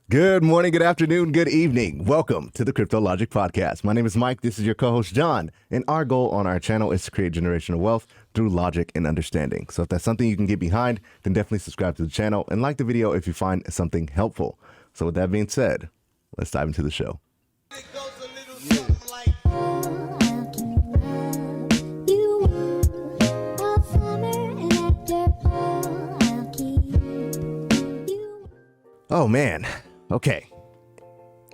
Good morning, good afternoon, good evening. Welcome to the Crypto Logic Podcast. My name is Mike. This is your co-host, John. And our goal on our channel is to create generational wealth through logic and understanding. So if that's something you can get behind, then definitely subscribe to the channel and like the video if you find something helpful. So with that being said, let's dive into the show. It goes a little something like... Oh man, okay.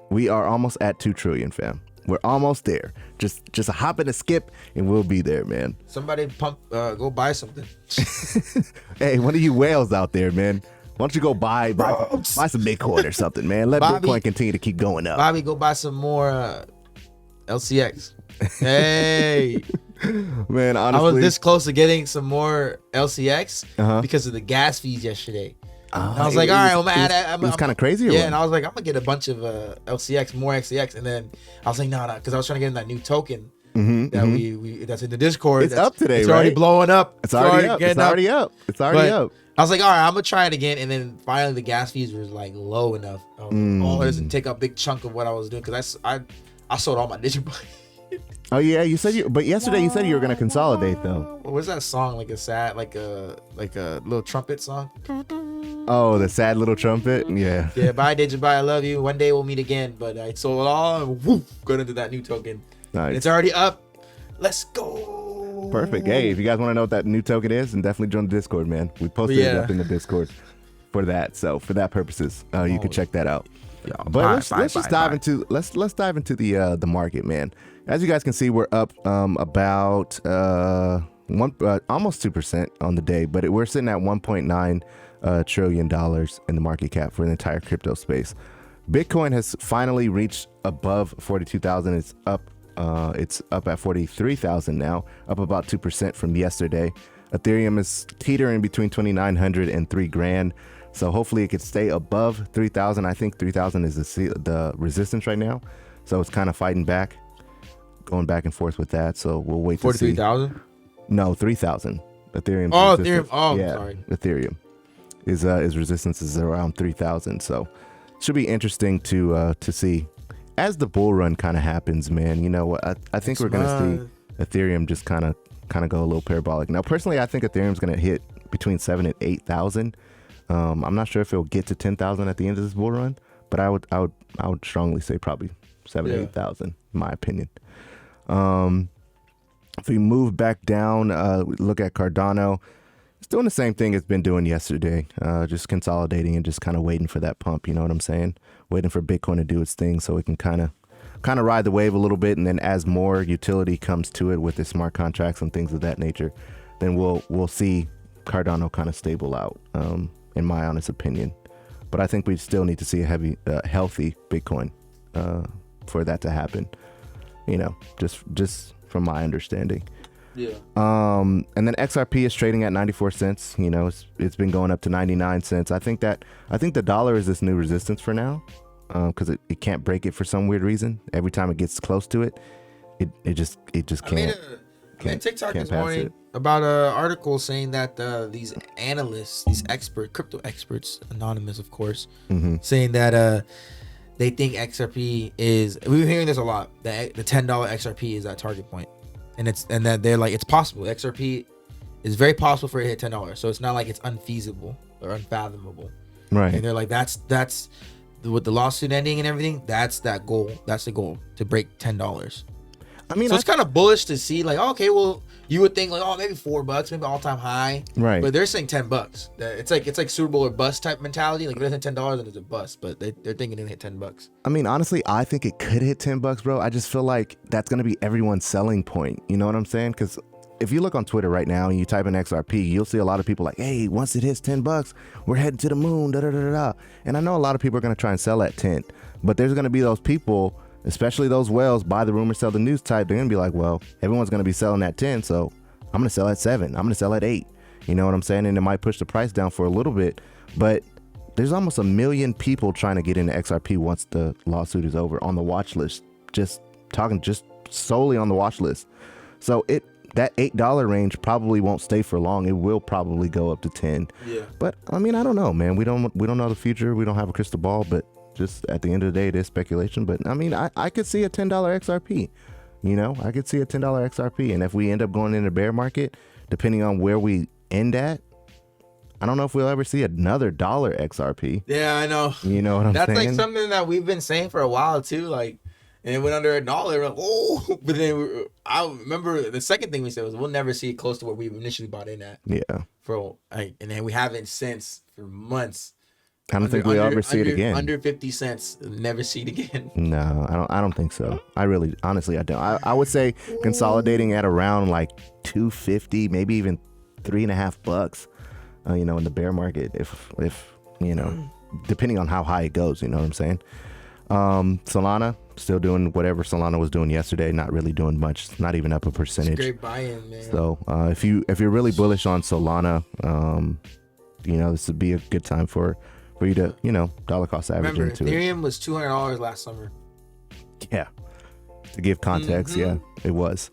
We are almost at 2 trillion, fam. We're almost there. Just a hop and a skip and we'll be there, man. Somebody go buy something. Hey, one of you whales out there, man. Why don't you go buy some Bitcoin or something, man? Let Bobby, Bitcoin continue to keep going up. Bobby, go buy some more LCX. Hey. Man, honestly. I was this close to getting some more LCX because of the gas fees yesterday. I was like, all right, I'm gonna add it. It was kind of crazy. Yeah, and I was like, I'm gonna get a bunch of LCX, more XCX, and then I was like, no, because I was trying to get in that new token that we that's in the Discord. It's up today, it's right? already blowing up. It's already up. It's already up. It's already up. I was like, all right, I'm gonna try it again, and then finally the gas fees was like low enough. Oh, it doesn't take a big chunk of what I was doing because I sold all my digital. Oh yeah, you said but yesterday you said you were gonna consolidate though. What was that song? Like a sad, like a little trumpet song. Oh, the sad little trumpet. Yeah. Yeah. Bye, Digibuy. I love you. One day we'll meet again. But I sold it all and whoop, got into that new token. Nice. And it's already up. Let's go. Perfect. Hey, if you guys want to know what that new token is, then definitely join the Discord, man. We posted it up in the Discord for that. So for that purposes, you can check that out. But let's dive into the market, man. As you guys can see, we're up about almost 2% on the day, but we're sitting at $1.9 trillion in the market cap for the entire crypto space. Bitcoin has finally reached above 42,000. It's up at 43,000 now, up about 2% from yesterday. Ethereum is teetering between 2,900 and 3 grand. So hopefully it could stay above 3,000. I think 3,000 is the resistance right now. So it's kind of fighting back, going back and forth with that. So we'll wait to see. 43,000? No, 3,000. Ethereum. Oh, Ethereum. Oh, yeah, sorry. Ethereum is resistance is around 3,000. So it should be interesting to see as the bull run kind of happens, man. You know, I think we're gonna see Ethereum just kind of go a little parabolic. Now, personally, I think Ethereum's gonna hit between 7,000 and 8,000. I'm not sure if it'll get to 10,000 at the end of this bull run, but I would strongly say probably 7,000 to 8,000, in my opinion. If we move back down, we look at Cardano. It's doing the same thing it's been doing yesterday, just consolidating and just kind of waiting for that pump. You know what I'm saying? Waiting for Bitcoin to do its thing so it can kind of ride the wave a little bit, and then as more utility comes to it with the smart contracts and things of that nature, then we'll see Cardano kind of stable out. In my honest opinion, but I think we still need to see a healthy Bitcoin for that to happen. You know, just from my understanding. Yeah. And then XRP is trading at 94 cents. You know, it's been going up to 99 cents. I think the dollar is this new resistance for now, because it can't break it for some weird reason. Every time it gets close to it, it just can't. I made TikTok this morning about an article saying that these analysts, these crypto experts, anonymous of course, saying that they think XRP is. We were hearing this a lot. That the $10 XRP is that target point, and that they're like, it's possible. XRP is very possible for it to hit $10. So it's not like it's unfeasible or unfathomable. Right. And they're like, that's with the lawsuit ending and everything. That's that goal. That's the goal, to break $10. I mean, so it's kind of bullish to see, like, okay, well, you would think like, oh, maybe $4, maybe all-time high, right? But they're saying $10. It's like Super Bowl or bust type mentality. Like, if it doesn't hit $10, then it's a bust. But they're thinking it'll hit $10. I mean, honestly, I think it could hit $10, bro. I just feel like that's gonna be everyone's selling point. You know what I'm saying? Because if you look on Twitter right now and you type in XRP, you'll see a lot of people like, hey, once it hits $10, we're heading to the moon. Da da da da. And I know a lot of people are gonna try and sell at 10, but there's gonna be those people, especially those whales, buy the rumor, sell the news type. They're gonna be like, well, everyone's gonna be selling at 10, so I'm gonna sell at 7. I'm gonna sell at 8. You know what I'm saying? And it might push the price down for a little bit, but there's almost 1 million people trying to get into XRP once the lawsuit is over on the watch list. Just solely on the watch list. So that $8 range probably won't stay for long. It will probably go up to 10. Yeah. But I mean, I don't know, man. We don't know the future. We don't have a crystal ball, but just at the end of the day, it is speculation. But I mean, I could see a $10 XRP. You know, I could see a $10 XRP. And if we end up going in the bear market, depending on where we end at, I don't know if we'll ever see another dollar XRP. Yeah, I know. You know what I'm saying? That's like something that we've been saying for a while too. Like, and it went under $1. We're like, oh, but then I remember the second thing we said was we'll never see it close to where we initially bought in at. Yeah. And then we haven't since for months. I don't think we'll ever see it again. Under 50 cents, never see it again. No, I don't think so. Honestly, I don't. I would say consolidating at around like 250, maybe even $3.50. You know, in the bear market, if you know, depending on how high it goes, you know what I'm saying? Solana still doing whatever Solana was doing yesterday, not really doing much, not even up a percentage. It's great buy-in, man. So if you're really bullish on Solana, you know, this would be a good time for you to, you know, dollar cost average Remember, into Ethereum was $200 last summer. Yeah. To give context, yeah, it was.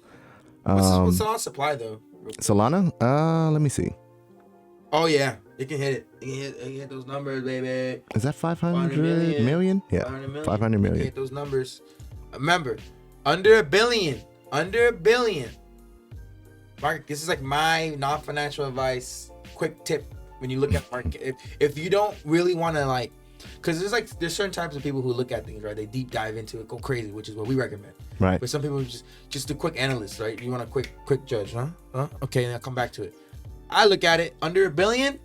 What's Solana supply though? Solana, let me see. Oh yeah, it can hit it. It can hit those numbers, baby. Is that 500 million? Yeah, 500 million. Hit those numbers. Remember, under a billion. Mark, this is like my non-financial advice. Quick tip when you look at market. If you don't really want to like, because there's certain types of people who look at things, right? They deep dive into it, go crazy, which is what we recommend. Right. But some people just a quick analyst, right? You want a quick judge, huh? Okay, then I'll come back to it. I look at it under $1 billion,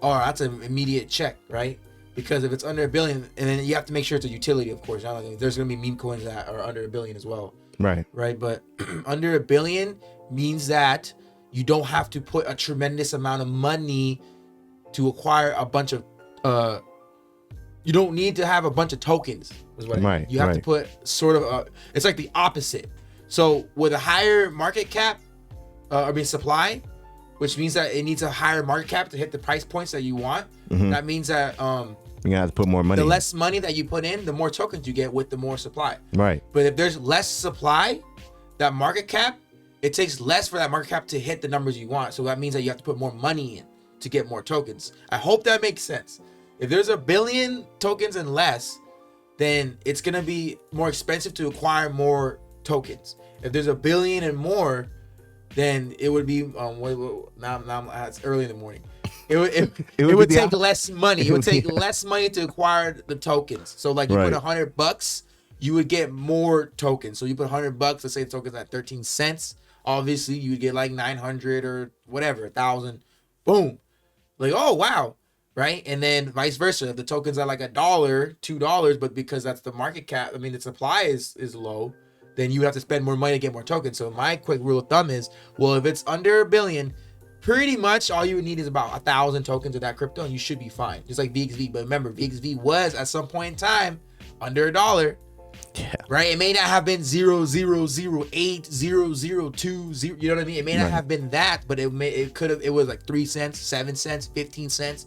that's an immediate check, right? Because if it's under $1 billion, and then you have to make sure it's a utility, of course. There's gonna be meme coins that are under $1 billion as well. Right. But under $1 billion means that you don't have to put a tremendous amount of money to acquire a bunch of. You don't need to have a bunch of tokens. Is what right. You have to put sort of. It's like the opposite. So with a higher market cap, supply, which means that it needs a higher market cap to hit the price points that you want. Mm-hmm. That means that you have to put more money. The less money that you put in, the more tokens you get with the more supply. Right. But if there's less supply, that market cap, it takes less for that market cap to hit the numbers you want. So that means that you have to put more money in to get more tokens. I hope that makes sense. If there's 1 billion tokens and less, then it's gonna be more expensive to acquire more tokens. If there's 1 billion and more, then it would be now it's early in the morning. It would take less money. It would take less money to acquire the tokens. So like you put $100, you would get more tokens. So you put $100, let's say the token's at 13 cents. Obviously you would get like 900 or whatever, 1,000. Boom. Like, oh wow. Right? And then vice versa. If the tokens are like $1, $2, but because that's the market cap, the supply is low, then you have to spend more money to get more tokens. So my quick rule of thumb is, well, if it's under $1 billion, pretty much all you would need is about 1,000 tokens of that crypto and you should be fine. Just like VXV. But remember, VXV was at some point in time under $1. Yeah. Right? It may not have been 0.0008, 0.002, you know what I mean? It may not have been that, but it was like 3 cents, 7 cents, 15 cents,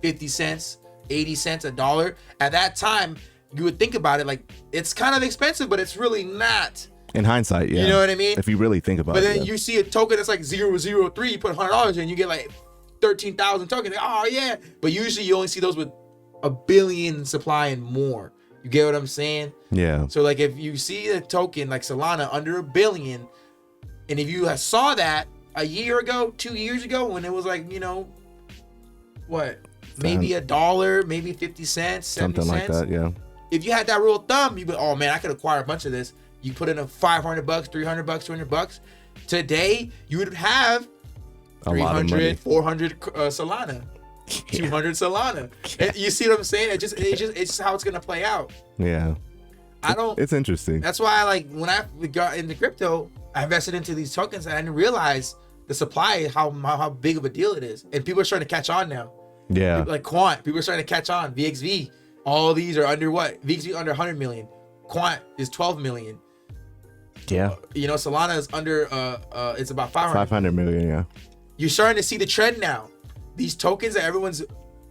50 cents, 80 cents, $1. At that time, you would think about it like it's kind of expensive, but it's really not. In hindsight, yeah. You know what I mean? If you really think about it. But then you see a token that's like 0.003, you put $100 in, you get like 13,000 tokens. Like, oh yeah. But usually you only see those with 1 billion supply and more. You get what I'm saying? Yeah. So like if you see a token like Solana under 1 billion, and if you saw that a year ago, 2 years ago, when it was like, what? Maybe $1, maybe 50 cents, 70 something cents. like that, yeah. If you had that rule of thumb, you'd be, oh man, I could acquire a bunch of this. You put in a $500, $300, $200. Today, you would have 300, 400 Solana, 200 Solana. And you see what I'm saying? It's just how it's gonna play out. Yeah. It's interesting. That's why when I got into crypto, I invested into these tokens and I didn't realize the supply, how big of a deal it is. And people are starting to catch on now. Yeah. Like QUANT, people are starting to catch on. VXV, all these are under what? VXV under 100 million. QUANT is 12 million. Yeah. Solana is under it's about 500 million, yeah. You're starting to see the trend now. These tokens that everyone's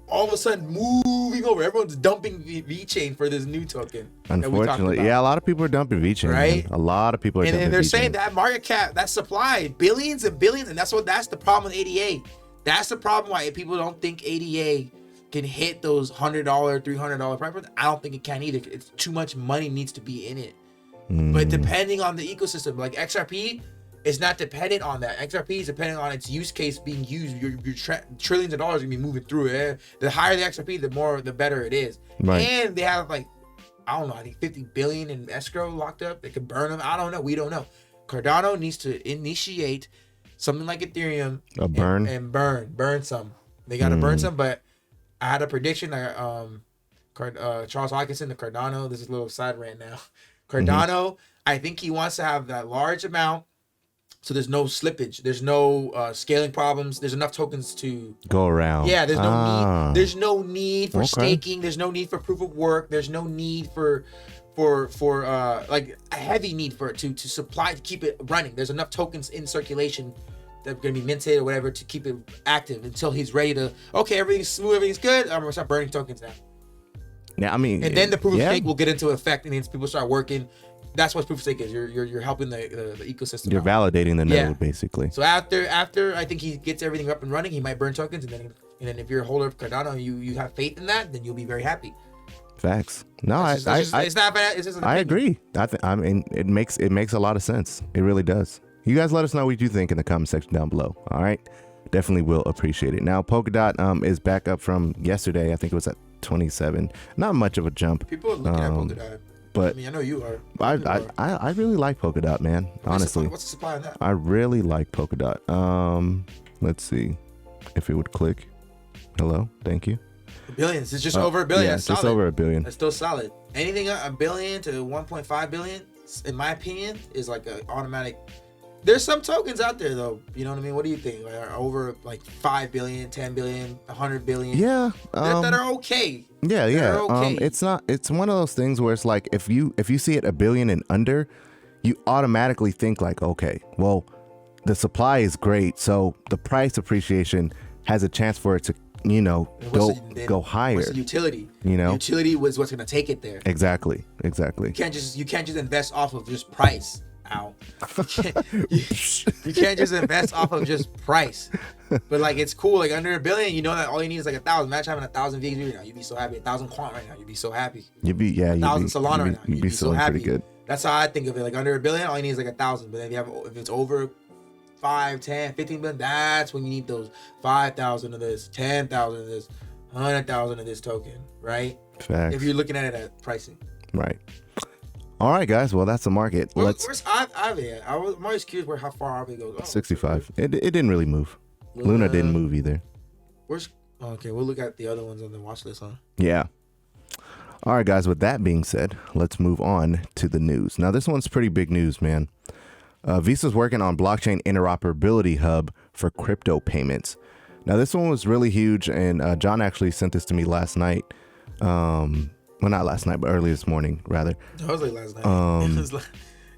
all of a sudden moving over. Everyone's dumping VeChain for this new token. Unfortunately, yeah, a lot of people are dumping VeChain. Right? Man. A lot of people are dumping VeChain. And they're saying that market cap, that supply, billions and billions, and that's the problem with ADA. That's the problem why people don't think ADA can hit those $100, $300 price points. I don't think it can either. It's too much money needs to be in it. But depending on the ecosystem, like XRP is not dependent on that. XRP is dependent on its use case being used. Your trillions of dollars gonna be moving through it. The higher the XRP, the better it is. Right. And they have like, I don't know, I think 50 billion in escrow locked up. They could burn them. I don't know. We don't know. Cardano needs to initiate something like Ethereum. A burn? And burn some. They got to burn some, but I had a prediction. Charles Hawkinson, the Cardano, this is a little side rant now. Cardano, I think he wants to have that large amount so there's no slippage. There's no scaling problems. There's enough tokens to go around. Yeah, there's no need. There's no need for staking. There's no need for proof of work. There's no need for like a heavy need for it to supply, to keep it running. There's enough tokens in circulation that are going to be minted or whatever to keep it active until he's ready to, okay, everything's smooth, everything's good. I'm going to start burning tokens now. Yeah, I mean, and then the proof of stake will get into effect, and then people start working. That's what proof of stake is. You're helping the ecosystem. You're validating the node, basically. So after I think he gets everything up and running, he might burn tokens, and then if you're a holder of Cardano, you have faith in that, then you'll be very happy. Facts. No, it's not bad. It's just I agree. I mean, it makes a lot of sense. It really does. You guys let us know what you think in the comment section down below. All right, definitely will appreciate it. Now, Polkadot is back up from yesterday. I think it was at 27. Not much of a jump. People are looking at Polkadot, but I mean, I know you are. I really like Polkadot, man. Honestly, what's the supply on that? I really like Polkadot. Let's see if it would click. Hello, thank you. Billions. It's just over $1 billion. Yeah, it's just over $1 billion. That's still solid. Anything $1 billion to 1.5 billion, in my opinion, is like an automatic. There's some tokens out there though. You know what I mean? What do you think? Like, are over like 5 billion, 10 billion, 100 billion? Yeah. That are okay. Yeah. Okay. It's not. It's one of those things where it's like if you see it $1 billion and under, you automatically think like, okay, well, the supply is great, so the price appreciation has a chance for it to, go higher. What's the utility? Utility was what's gonna take it there. Exactly. You can't just invest off of just price. Ow. You can't just invest off of just price. But like, it's cool. Like under $1 billion, that all you need is like 1,000. Imagine having 1,000 VXV right now. You'd be so happy. 1,000 QUANT right now. You'd be so happy. 1,000 Solana right now. You'd be so happy. Good. That's how I think of it. Like under $1 billion, all you need is like 1,000. But then if it's over 5, 10, 15 billion, that's when you need those 5,000 of this, 10,000 of this, 100,000 of this token, right? Facts. If you're looking at it at pricing. Right. All right, guys. Well, that's the market. Where's Aave at? I'm always curious how far Aave goes. 65. It didn't really move. Luna didn't move either. Okay, we'll look at the other ones on the watch list, huh? Yeah. All right, guys. With that being said, let's move on to the news. Now, this one's pretty big news, man. Visa's working on blockchain interoperability hub for crypto payments. Now, this one was really huge, and John actually sent this to me last night. Well, not last night, but early this morning, rather. It was like last night.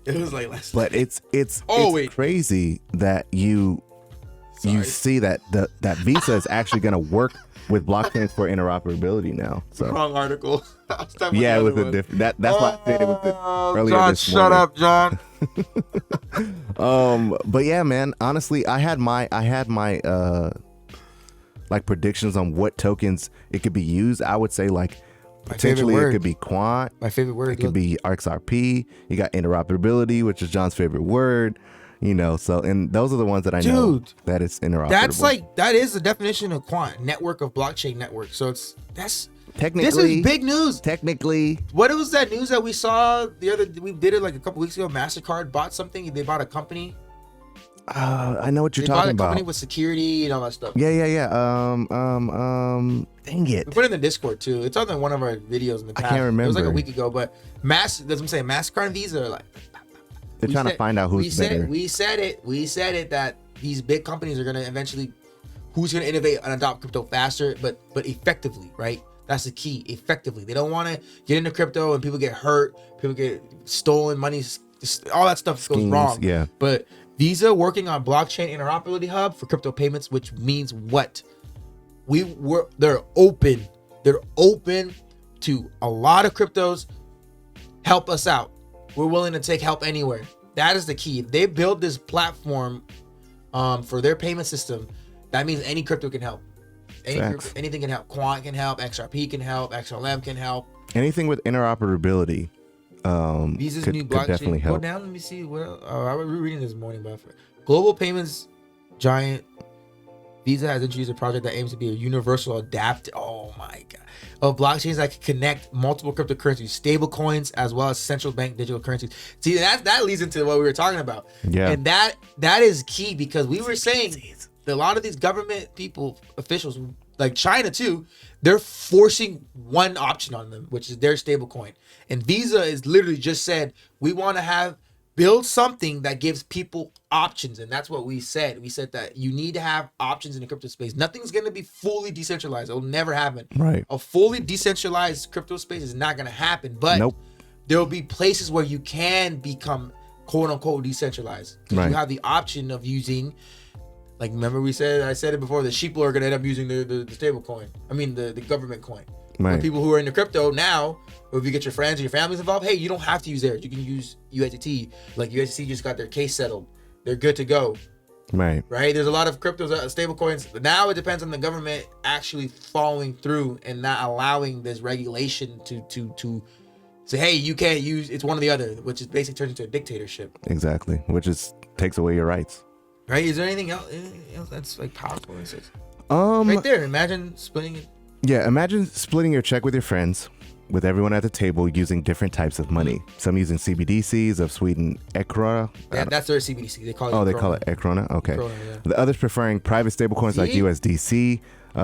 It was like last night. But it's crazy that you see that Visa is actually going to work with blockchains for interoperability now. So wrong article. Yeah, it was a different. That's why I said it was earlier John, this morning. shut up, John. But yeah, man. Honestly, I had my like predictions on what tokens it could be used. I would say like potentially it could be QUANT. My favorite word. It could be XRP. You got interoperability, which is John's favorite word. So and those are the ones that I know that it's interoperable. That is the definition of QUANT, network of blockchain network. So that's technically, this is big news. Technically, what was that news that we saw we did it like a couple weeks ago? MasterCard bought something. They bought a company. I know what you're talking about. They bought a company with security and all that stuff. Yeah. Dang it. We put it in the Discord too. It's on one of our videos in the past. I can't remember. It was like a week ago, but that's what I'm saying. MasterCard and Visa are like. They're trying to find out who's better. We said it that these big companies are gonna eventually, who's gonna innovate and adopt crypto faster, but effectively, right? That's the key. Effectively, they don't want to get into crypto and people get hurt, people get stolen money, all that stuff goes wrong. Yeah. But Visa working on blockchain interoperability hub for crypto payments, which means what? They're open. They're open to a lot of cryptos. Help us out. We're willing to take help anywhere. That is the key. If they build this platform for their payment system, that means any crypto can help. Anything can help. QUANT can help. XRP can help. XLM can help. Anything with interoperability Visa's could new blockchain. definitely help. Go down. Let me see. I was reading this morning, but global payments giant Visa has introduced a project that aims to be a universal adapt. Oh my god! Of blockchains that can connect multiple cryptocurrencies, stable coins, as well as central bank digital currencies. See, that leads into what we were talking about. Yeah. And that is key, because we were saying that a lot of these government officials, like China too, they're forcing one option on them, which is their stable coin. And Visa is literally just said, we want to build something that gives people options. And that's what we said. We said that you need to have options in the crypto space. Nothing's going to be fully decentralized. It'll never happen. Right. A fully decentralized crypto space is not going to happen. But there will be places where you can become quote unquote decentralized. Right. You have the option of using, like, remember I said it before, the sheeple are going to end up using the stable coin. I mean, the government coin. Right. For people who are into crypto now, or if you get your friends or your families involved, hey, you don't have to use theirs. You can use USDT. Like, USDT just got their case settled. They're good to go. Right. There's a lot of cryptos, stable coins. But now it depends on the government actually following through and not allowing this regulation to say, hey, you can't use, it's one or the other, which is basically turns into a dictatorship. Exactly. Which takes away your rights. Right? Is there anything else that's like powerful? Right there. Imagine splitting it. Yeah, imagine splitting your check with your friends, with everyone at the table using different types of money. Some using CBDCs of Sweden, Ekrona. That's their CBDC. They call it. Oh, they call it Ekrona. Okay. Ekrona, yeah. The others preferring private stablecoins like USDC.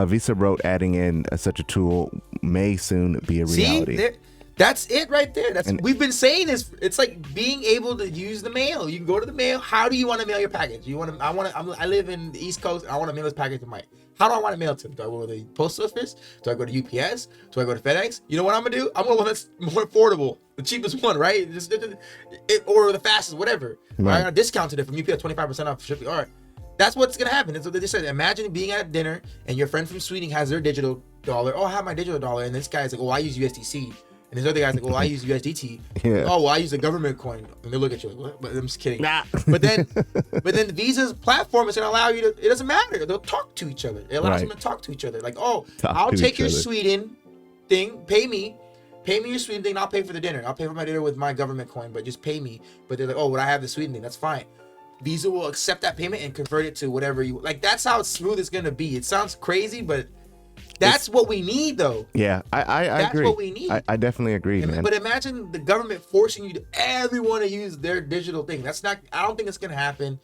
Visa wrote adding in such a tool may soon be a reality. That's it right there. We've been saying this. It's like being able to use the mail. You can go to the mail. How do you want to mail your package? I live in the East Coast. I want to mail this package to Mike. How do I want to mail it to him? Do I go to the post office? Do I go to UPS? Do I go to FedEx? You know what I'm gonna do? I'm gonna one that's more affordable, the cheapest one, right? Or the fastest, whatever. Right. I discounted it from UPS 25% off shipping. All right, that's what's gonna happen. That's what they just said. Imagine being at dinner and your friend from Sweden has their digital dollar. Oh, I have my digital dollar, and this guy's like, oh, I use USDC. And there's other guys like, well, I use USDT. Yeah. Oh, well, I use a government coin. And they look at you like, what? But I'm just kidding. Nah. But then Visa's platform is going to allow you to, it doesn't matter. They'll talk to each other. It allows them to talk to each other. Like, oh, I'll take your Sweden thing, pay me your Sweden thing, and I'll pay for the dinner. I'll pay for my dinner with my government coin, but just pay me. But they're like, oh, I have the Sweden thing. That's fine. Visa will accept that payment and convert it to whatever you, like, that's how smooth it's going to be. It sounds crazy, but that's what we need, though. Yeah, I agree. That's what we need. I definitely agree, man. But imagine the government forcing everyone to use their digital thing. That's not. I don't think it's gonna happen.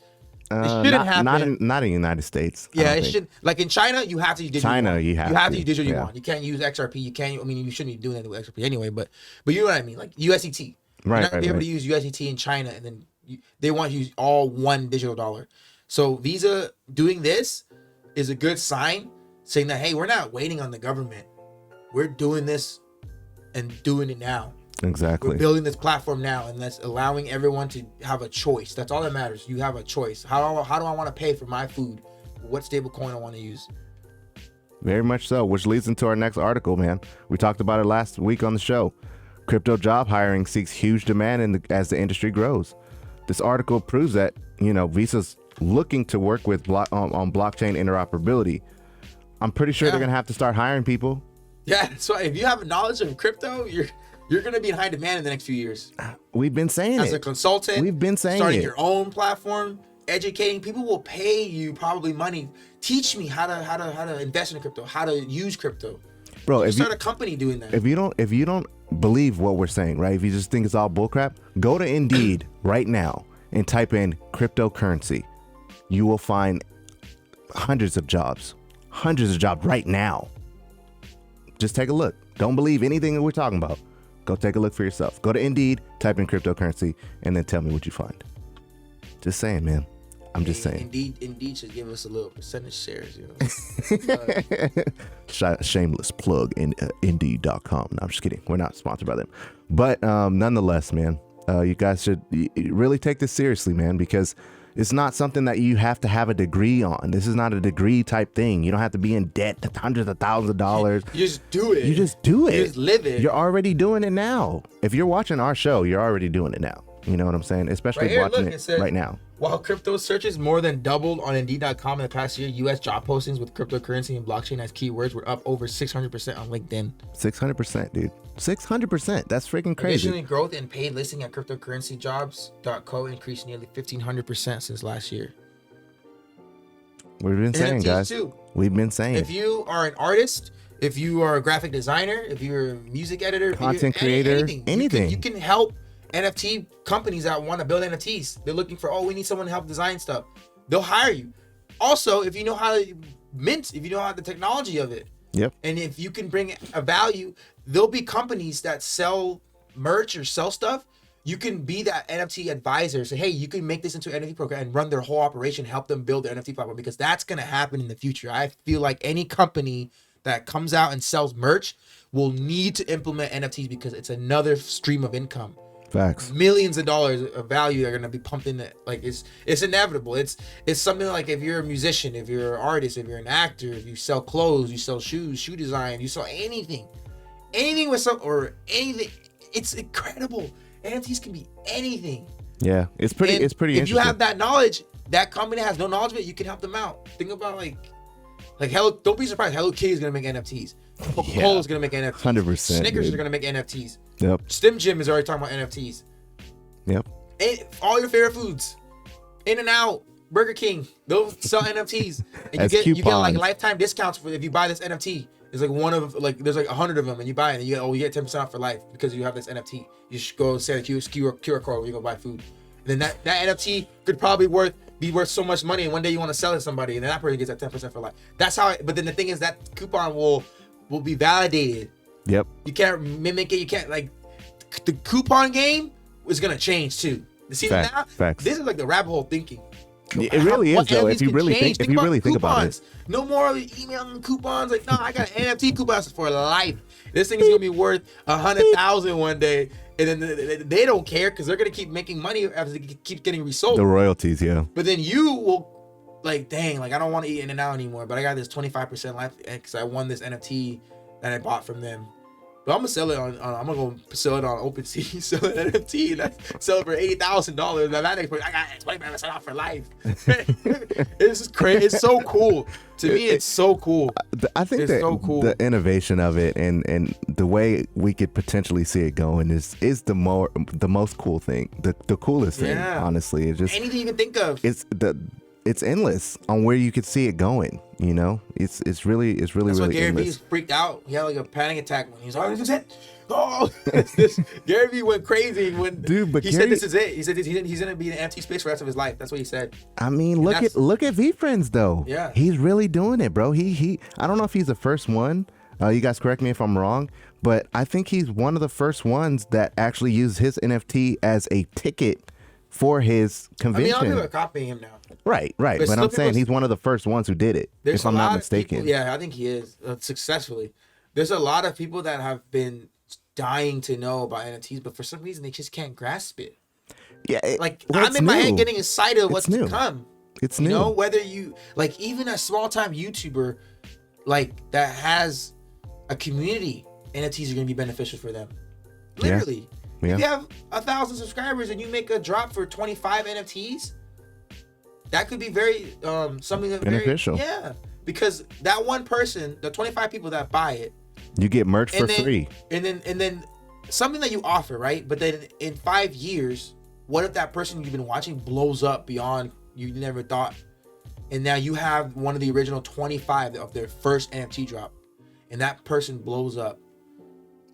It shouldn't happen. Not in the United States. Yeah, it should. Like in China, you have to use digital. You have to use digital yuan. You can't use XRP. You can't. I mean, you shouldn't be doing anything with XRP anyway. But you know what I mean. Like USDT. Right. You're not gonna be able to use USDT in China, and then they want you to use all one digital dollar. So Visa doing this is a good sign, saying that, hey, we're not waiting on the government. We're doing this and doing it now. Exactly. We're building this platform now, and that's allowing everyone to have a choice. That's all that matters. You have a choice. How do I want to pay for my food? What stable coin I want to use? Very much so, which leads into our next article, man. We talked about it last week on the show. Crypto job hiring seeks huge demand as the industry grows. This article proves that, Visa's looking to work with on blockchain interoperability. I'm pretty sure they're gonna have to start hiring people. Yeah, so if you have knowledge of crypto, you're gonna be in high demand in the next few years. We've been saying as a consultant. We've been saying starting your own platform, educating people will pay you probably money. Teach me how to invest in crypto, how to use crypto. Bro, if start a company doing that. If you don't believe what we're saying, right? If you just think it's all bullcrap, go to Indeed right now and type in cryptocurrency. You will find hundreds of jobs right now. Just take a look. Don't believe anything that we're talking about. Go take a look for yourself. Go to Indeed, type in cryptocurrency, and then tell me what you find. Just saying, man. I'm just saying. Indeed should give us a little percentage shares, Shameless plug in Indeed.com. No, I'm just kidding. We're not sponsored by them. But nonetheless, man, you guys should really take this seriously, man, because it's not something that you have to have a degree on. This is not a degree type thing. You don't have to be in debt to hundreds of thousands of dollars. You just do it. You just do it. You just live it. You're already doing it now. If you're watching our show, you're already doing it now. You know what I'm saying? Especially watching it right now. While crypto searches more than doubled on Indeed.com in the past year, U.S. job postings with cryptocurrency and blockchain as keywords were up over 600% on LinkedIn. 600%, dude. 600%. That's freaking crazy. Additionally, growth in paid listing at cryptocurrencyjobs.co increased nearly 1,500% since last year. We've been saying, guys. Too. We've been saying. If you are an artist, if you are a graphic designer, if you're a music editor, content creator, anything. You can help NFT companies that want to build NFTs. They're looking for, we need someone to help design stuff. They'll hire you. Also, if you know how to mint, if you know how the technology of it. Yep. And if you can bring a value, there'll be companies that sell merch or sell stuff. You can be that NFT advisor. Say, hey, you can make this into an NFT program and run their whole operation, help them build their NFT platform, because that's going to happen in the future. I feel like any company that comes out and sells merch will need to implement NFTs because it's another stream of income. Facts. Millions of dollars of value are going to be pumped in it. Like it's inevitable. It's something like if you're a musician, if you're an artist, if you're an actor, if you sell clothes, you sell shoes, shoe design, you sell anything with anything. It's incredible. NFTs can be anything. Yeah, it's pretty interesting. If you have that knowledge, that company has no knowledge of it, you can help them out. Think about like don't be surprised. Hello Kitty is going to make NFTs. Coca-Cola is going to make NFTs. 100%. Snickers dude. are going to make NFTs. Yep. Stim Jim is already talking about NFTs. Yep. And all your favorite foods, In-N-Out, Burger King, they'll sell NFTs, and you get like lifetime discounts for if you buy this NFT. It's like there's like 100 of them, and you buy it, and you get 10% off for life because you have this NFT. You should go scan the QR code when you go buy food. And then that NFT could probably be worth so much money, and one day you want to sell it to somebody, and then that person gets that 10% for life. That's how. But then the thing is that coupon will be validated. Yep. You can't mimic it. You can't the coupon game is gonna change too. See now, this is like the rabbit hole thinking. It really is though. If you really think about it. No more emailing coupons. Like, no, I got NFT coupons for life. This thing is gonna be worth 100,000 one day, and then they don't care because they're gonna keep making money as it keeps getting resold. The royalties, yeah. But then you will dang, I don't want to eat In-N-Out anymore, but I got this 25% life because I won this NFT that I bought from them. But I'm gonna sell it on OpenSea, sell an NFT, and I sell it for $80,000. Now that next point, I got 25% off for life. It's just crazy. It's so cool. To me, it's so cool. I think that so cool. The innovation of it and the way we could potentially see it going is the most cool thing, the coolest thing. Honestly, it's just anything you can think of. It's endless on where you could see it going. You know, it's really That's why Gary endless. Vee freaked out. He had like a panic attack when he was like, "This is it." Gary Vee went crazy when he said, "This is it." He said he's gonna be in the NFT space for the rest of his life. That's what he said. I mean, look at VFriends though. Yeah, he's really doing it, bro. He I don't know if he's the first one. You guys correct me if I'm wrong, but I think he's one of the first ones that actually used his NFT as a ticket for his convention. I mean, people are copying him now. Right. But I'm saying he's one of the first ones who did it, if I'm not mistaken. I think he is successfully. There's a lot of people that have been dying to know about NFTs, but for some reason they just can't grasp it. Yeah, I'm in my head getting excited of what's to come. It's new. You know, whether you even a small time YouTuber that has a community, NFTs are going to be beneficial for them. Literally. Yeah. If you have 1,000 subscribers and you make a drop for 25 NFTs, that could be very something that's beneficial. Because that one person, the 25 people that buy it, you get merch for free. And then something that you offer, right? But then in 5 years, what if that person you've been watching blows up beyond you never thought? And now you have one of the original 25 of their first NFT drop, and that person blows up.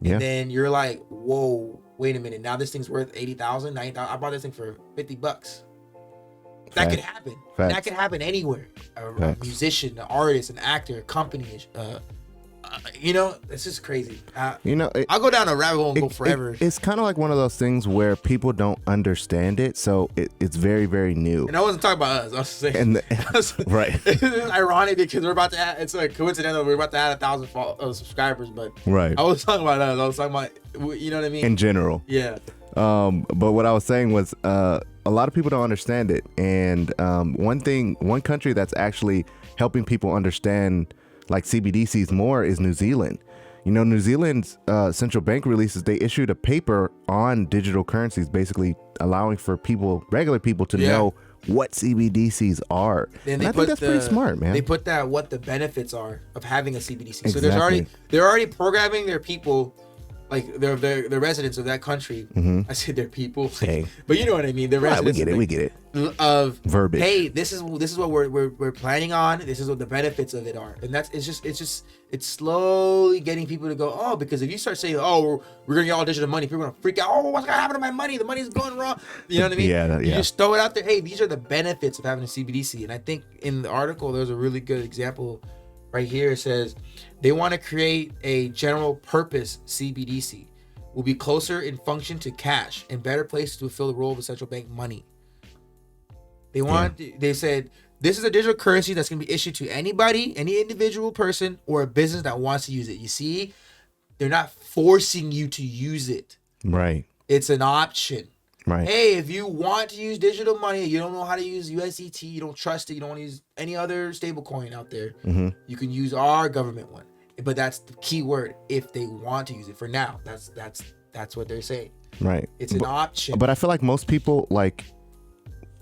And then you're like, whoa, wait a minute. Now this thing's worth 80,000, 90,000. I bought this thing for $50. That could happen. Facts. That could happen anywhere. A musician, an artist, an actor, a company. It's just crazy. I'll go down a rabbit hole and go forever. It's kind of like one of those things where people don't understand it, so it's very, very new. And I wasn't talking about us. I was saying, right. It's ironic because we're about to add. It's like coincidental. We're about to add 1,000 subscribers, but right. I was talking about us. I was talking about, you know what I mean? In general. Yeah. But what I was saying was, a lot of people don't understand it, and one country that's actually helping people understand like CBDCs more is New Zealand. New Zealand's central bank releases, they issued a paper on digital currencies, basically allowing for regular people to know what CBDCs are. And I think that's pretty smart, man. They put that what the benefits are of having a CBDC. Exactly. So they're already programming their people, like the residents of that country. I say their people, but you know what I mean. The residents. We get it. Of verbiage. Hey, this is what we're planning on. This is what the benefits of it are, and it's slowly getting people to go, because if you start saying, we're gonna get all digital money, people are gonna freak out. Oh, what's gonna happen to my money? The money's going wrong. You know what I mean? You just throw it out there. Hey, these are the benefits of having a CBDC, and I think in the article there's a really good example. Right here it says they want to create a general purpose CBDC. Will be closer in function to cash and better placed to fulfill the role of a central bank money. They said this is a digital currency that's going to be issued to anybody, any individual person or a business that wants to use it. You see, they're not forcing you to use it. Right. It's an option. Right. Hey, if you want to use digital money, you don't know how to use USDT, you don't trust it, you don't want to use any other stable coin out there, you can use our government one. But that's the key word, if they want to use it. For now, that's what they're saying. Right. It's an option. But I feel like most people, like,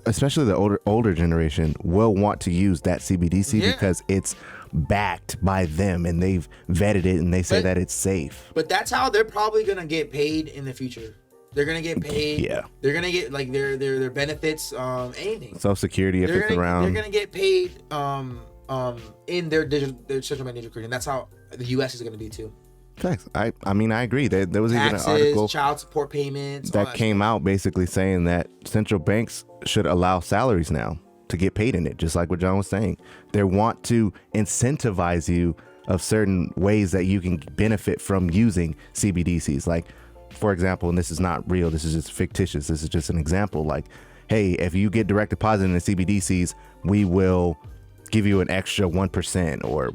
especially the older generation, will want to use that CBDC because it's backed by them and they've vetted it and they say that it's safe. But that's how they're probably going to get paid in the future. They're gonna get paid. Yeah. They're gonna get like their benefits, anything. Social Security if it's around. They're gonna get paid in their central bank digital currency, and that's how the U.S. is gonna be too. Thanks. I mean I agree. There was Taxes, even an article, child support payments, that came out basically saying that central banks should allow salaries now to get paid in it, just like what John was saying. They want to incentivize you of certain ways that you can benefit from using CBDCs, like. For example, and this is not real, this is just fictitious, this is just an example, like, hey, if you get direct deposit in the CBDCs, we will give you an extra 1%, or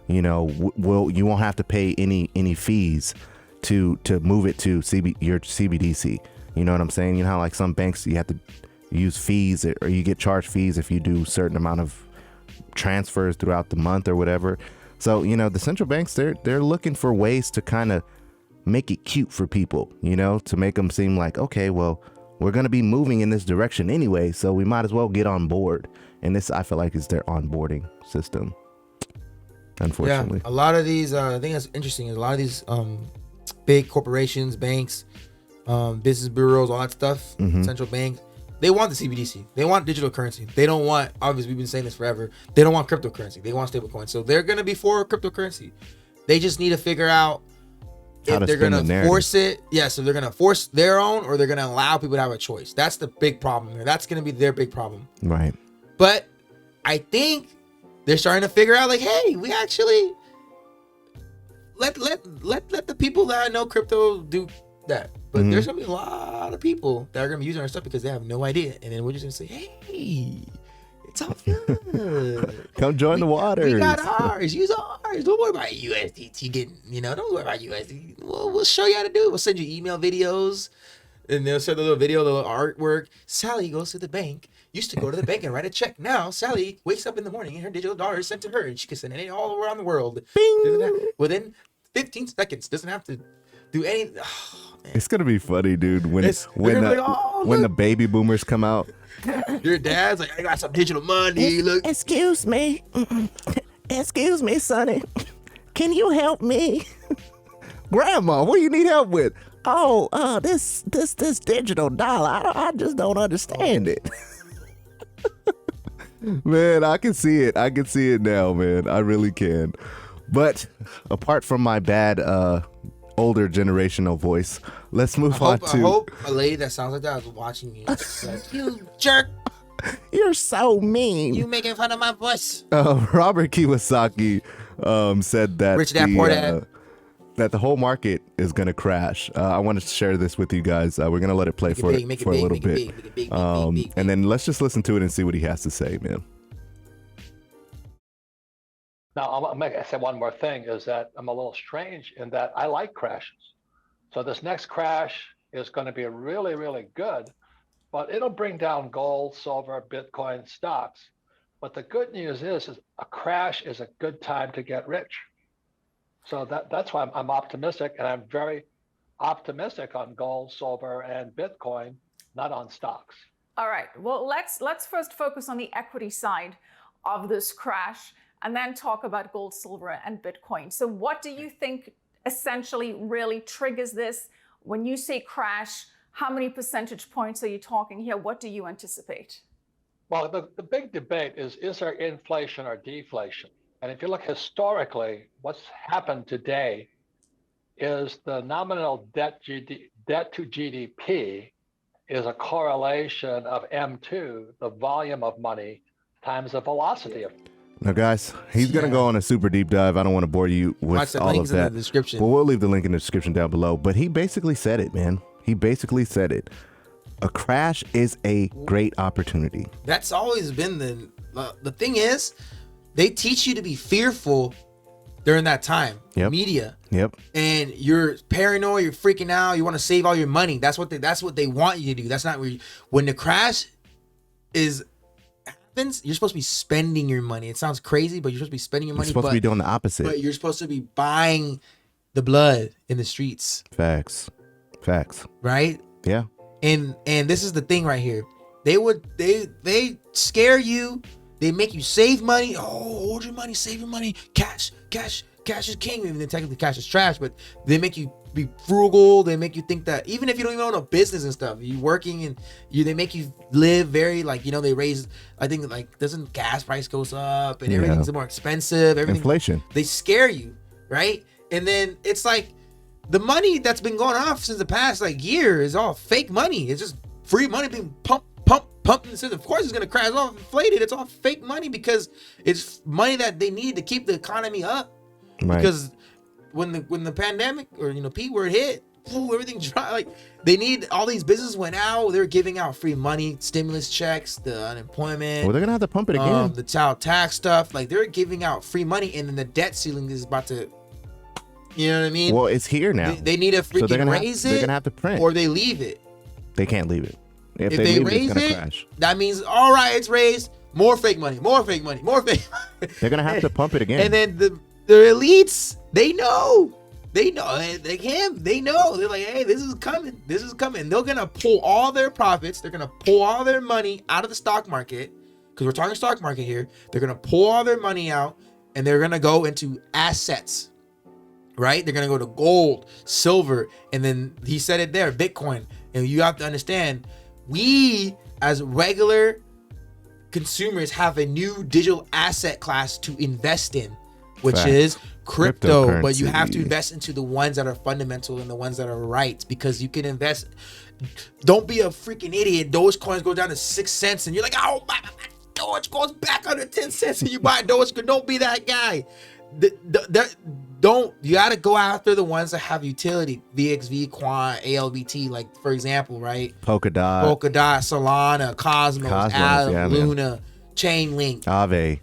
you won't have to pay any fees to move it to your CBDC. You know what I'm saying? You know how like some banks you have to use fees, or you get charged fees if you do certain amount of transfers throughout the month or whatever. So, the central banks, they're looking for ways to kind of make it cute for people, to make them seem like, okay, well, we're going to be moving in this direction anyway, so we might as well get on board. And this, I feel like, is their onboarding system, unfortunately. Yeah, a lot of these, I think that's interesting, is a lot of these big corporations, banks, business bureaus, all that stuff, central banks, they want the CBDC. They want digital currency. They don't want, obviously, we've been saying this forever, they don't want cryptocurrency. They want stablecoins. So they're going to be for cryptocurrency. They just need to figure out if they're going to force it. So they're going to force their own, or they're going to allow people to have a choice. That's the big problem here. That's going to be their big problem. Right. But I think they're starting to figure out, like, hey, we actually let the people that know crypto do that. But there's going to be a lot of people that are going to be using our stuff because they have no idea. And then we're just going to say, hey, it's all good. Come join the waters. We got ours. Use ours. Don't worry about USDT getting, don't worry about USDT. We'll show you how to do it. We'll send you email videos, and they'll send a little video, a little artwork. Sally goes to the bank. Used to go to the bank and write a check. Now Sally wakes up in the morning and her digital dollar is sent to her, and she can send it all around the world. Bing! Within 15 seconds. Doesn't have to do any. Oh, it's gonna be funny, dude. When the baby boomers come out. Your dad's like, I got some digital money. Look. Excuse me, Sonny. Can you help me? Grandma, what do you need help with? Oh, this digital dollar. I just don't understand it. Man, I can see it. I can see it now, man. I really can. But apart from my bad older generational voice, let's move on to. I hope a lady that sounds like that is watching you. Like, you jerk! You're so mean. You making fun of my voice. Robert Kiyosaki said that Rich Dad Poor Dad. That the whole market is going to crash. I wanted to share this with you guys. We're going to let it play for a little bit. And then let's just listen to it and see what he has to say, man. Now, I'm going to say one more thing, is that I'm a little strange in that I like crashes. So this next crash is going to be really, really good, but it'll bring down gold, silver, Bitcoin, stocks. But the good news is a crash is a good time to get rich. So that's why I'm optimistic, and I'm very optimistic on gold, silver, and Bitcoin, not on stocks. All right. Well, let's first focus on the equity side of this crash, and then talk about gold, silver, and Bitcoin. So, what do you think essentially really triggers this? When you say crash, how many percentage points are you talking here? What do you anticipate? Well, the big debate is there inflation or deflation? And if you look historically, what's happened today is the nominal debt to GDP is a correlation of M2, the volume of money, times the velocity of. Now, guys, he's going to go on a super deep dive. I don't want to bore you with all of that. In the description. Well, we'll leave the link in the description down below. But he basically said it, man. He basically said it. A crash is a great opportunity. That's always been the thing is, they teach you to be fearful during that time. Yep. Media. Yep. And you're paranoid, you're freaking out, you want to save all your money. That's what they want you to do. That's not where when the crash happens, you're supposed to be spending your money. It sounds crazy, but you're supposed to be spending your money. You're supposed to be doing the opposite. But you're supposed to be buying the blood in the streets. Facts. Right? Yeah. And this is the thing right here. They scare you. They make you save money. Oh, hold your money, save your money. Cash is king. Even though technically cash is trash, but they make you be frugal. They make you think that even if you don't even own a business and stuff, you working and they make you live very they raise. I think doesn't gas price goes up and everything's more expensive. Inflation. They scare you, right? And then it's like the money that's been going off since the past year is all fake money. It's just free money being pumped in the system. Of course it's going to crash off, inflated. It's all fake money because it's money that they need to keep the economy up. Right. Because when the pandemic or P word hit, everything dropped. They need all these businesses went out. They're giving out free money, stimulus checks, the unemployment. Well, they're gonna have to pump it again. The child tax stuff. They're giving out free money, and then the debt ceiling is about to. You know what I mean? Well, it's here now. They need to freaking raise it. They're gonna have to print, or they leave it. They can't leave it. If they leave raise it's gonna crash. That means all right, it's raised. More fake money. More fake money. They're gonna have to pump it again. And then the elites, they know. They know. They know. They're like, hey, this is coming. They're gonna pull all their profits. They're gonna pull all their money out of the stock market, because we're talking stock market here. They're gonna pull all their money out, and they're gonna go into assets. Right? They're gonna go to gold, silver, and then he said it there, Bitcoin. And you have to understand, we as regular consumers have a new digital asset class to invest in, which is crypto. But you have to invest into the ones that are fundamental and the ones that are right, because you can invest. Don't be a freaking idiot. Dogecoins go down to 6 cents and you're like, oh, my Doge goes back under 10 cents and you buy Dogecoin. Don't be that guy. You gotta go after the ones that have utility. VXV, QUANT, ALBT, for example, right? Polkadot, Solana, Cosmos, Atom, Luna, Chainlink, Aave.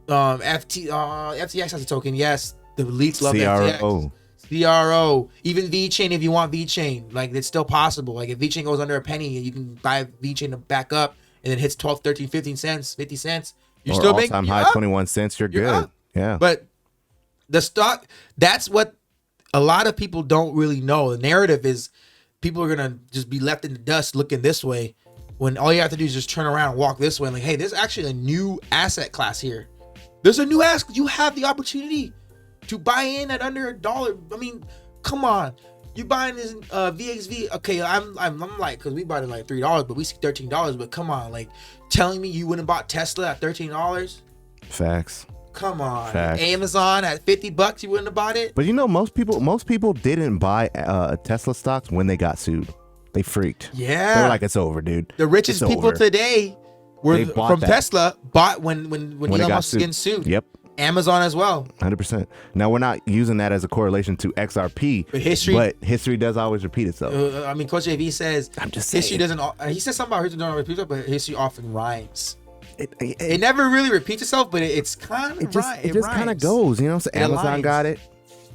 FTX has a token. Yes, the elites love CRO. FTX. CRO, even VeChain if you want VeChain, it's still possible. If VeChain goes under a penny, you can buy VeChain to back up, and then hits 12, 13, 15 cents, 50 cents. You're still making all-time high 21 cents. You're good. Up. Yeah. But the stock, that's what a lot of people don't really know. The narrative is people are going to just be left in the dust looking this way, when all you have to do is just turn around and walk this way. Hey, there's actually a new asset class here. There's a new asset. You have the opportunity to buy in at under $1. I mean, come on. You buying this VXV? Okay, I'm because we bought it $3, but we see $13. But come on, telling me you wouldn't have bought Tesla at $13? Facts. Come on. Facts. Amazon at $50, you wouldn't have bought it? But most people didn't buy Tesla stocks when they got sued. They freaked. Yeah. They were like, it's over, dude. The richest people today were from Tesla bought when Elon Musk was getting sued. Yep. Amazon as well. 100%. Now, we're not using that as a correlation to XRP, but history does always repeat itself. Coach JV says, I'm just history saying. doesn't. He says something about history don't repeat itself, but history often rhymes. It never really repeats itself, but it's kind of it just kind of goes. So Amazon got it.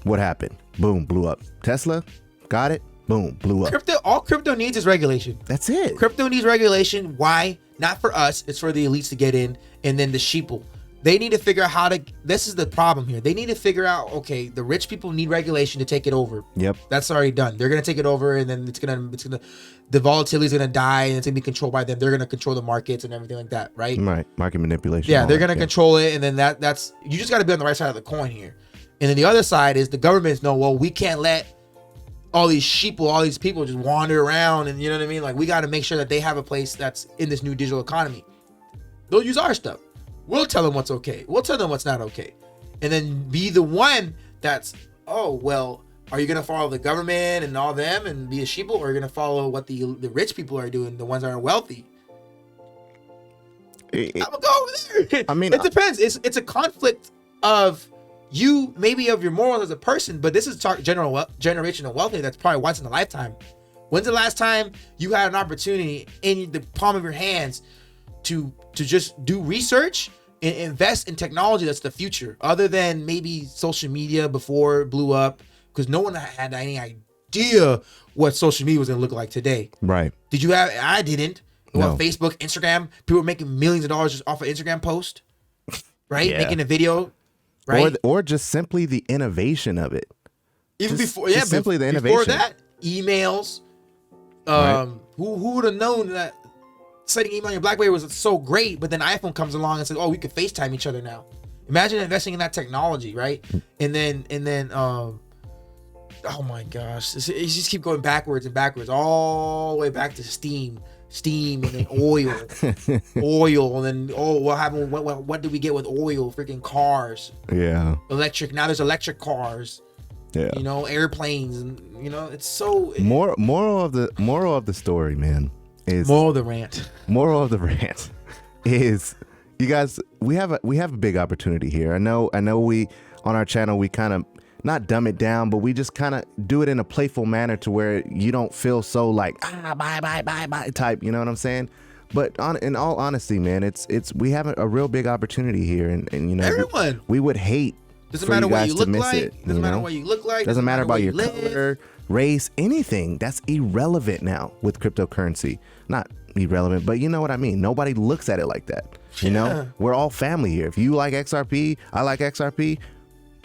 What happened? Boom, blew up. Tesla got it. Boom, blew up. All crypto needs is regulation. That's it. Crypto needs regulation. Why? Not for us. It's for the elites to get in, and then the sheeple. They need to figure out how to. This is the problem here. They need to figure out. Okay, the rich people need regulation to take it over. Yep. That's already done. They're gonna take it over, and then it's gonna. The volatility is gonna die, and it's gonna be controlled by them. They're gonna control the markets and everything like that, right? Right. Market manipulation. Yeah, they're gonna control it, and then that's. You just got to be on the right side of the coin here. And then the other side is the governments know. Well, we can't let all these sheeple, all these people just wander around, and you know what I mean. Like we got to make sure that they have a place that's in this new digital economy. They'll use our stuff. We'll tell them what's okay. We'll tell them what's not okay. And then be the one that's, oh, well, are you going to follow the government and all them and be a sheeple? Or are you going to follow what the rich people are doing, the ones that are wealthy? I'm going to go over there. I mean, it depends. It's a conflict of you, maybe of your morals as a person, but this is generational wealth that's probably once in a lifetime. When's the last time you had an opportunity in the palm of your hands to just do research and invest in technology that's the future, other than maybe social media before it blew up, because no one had any idea what social media was going to look like today. Right. Did you have? I didn't. No. What, Facebook, Instagram, people were making millions of dollars just off an Instagram post, right? Yeah. Making a video, right? Or just simply the innovation of it. Even just, before, yeah, just simply the innovation. Before that, emails. Right. Who would have known that sending email on your BlackBerry was so great, but then iPhone comes along and says, "Oh, we could FaceTime each other now." Imagine investing in that technology, right? And then, oh my gosh, it just keep going backwards and backwards, all the way back to steam, and then oil, and then what happened? What did we get with oil? Freaking cars, Yeah. electric. Now there's electric cars. Yeah. You know, airplanes, and you know, it's so. Moral of the story, man. Moral of the rant. Moral of the rant is, you guys, we have a big opportunity here. I know we on our channel we kind of not dumb it down, but we just kind of do it in a playful manner to where you don't feel so like bye type, you know what I'm saying? But in all honesty, man, it's we have a real big opportunity here, and you know, everyone, we would hate doesn't for matter you what guys you to look miss like, it. doesn't matter what you look like, doesn't matter about your live. color, race, anything. That's irrelevant now with cryptocurrency. Not irrelevant, but you know what I mean. Nobody looks at it like that. You know, we're all family here. If you like XRP, I like XRP.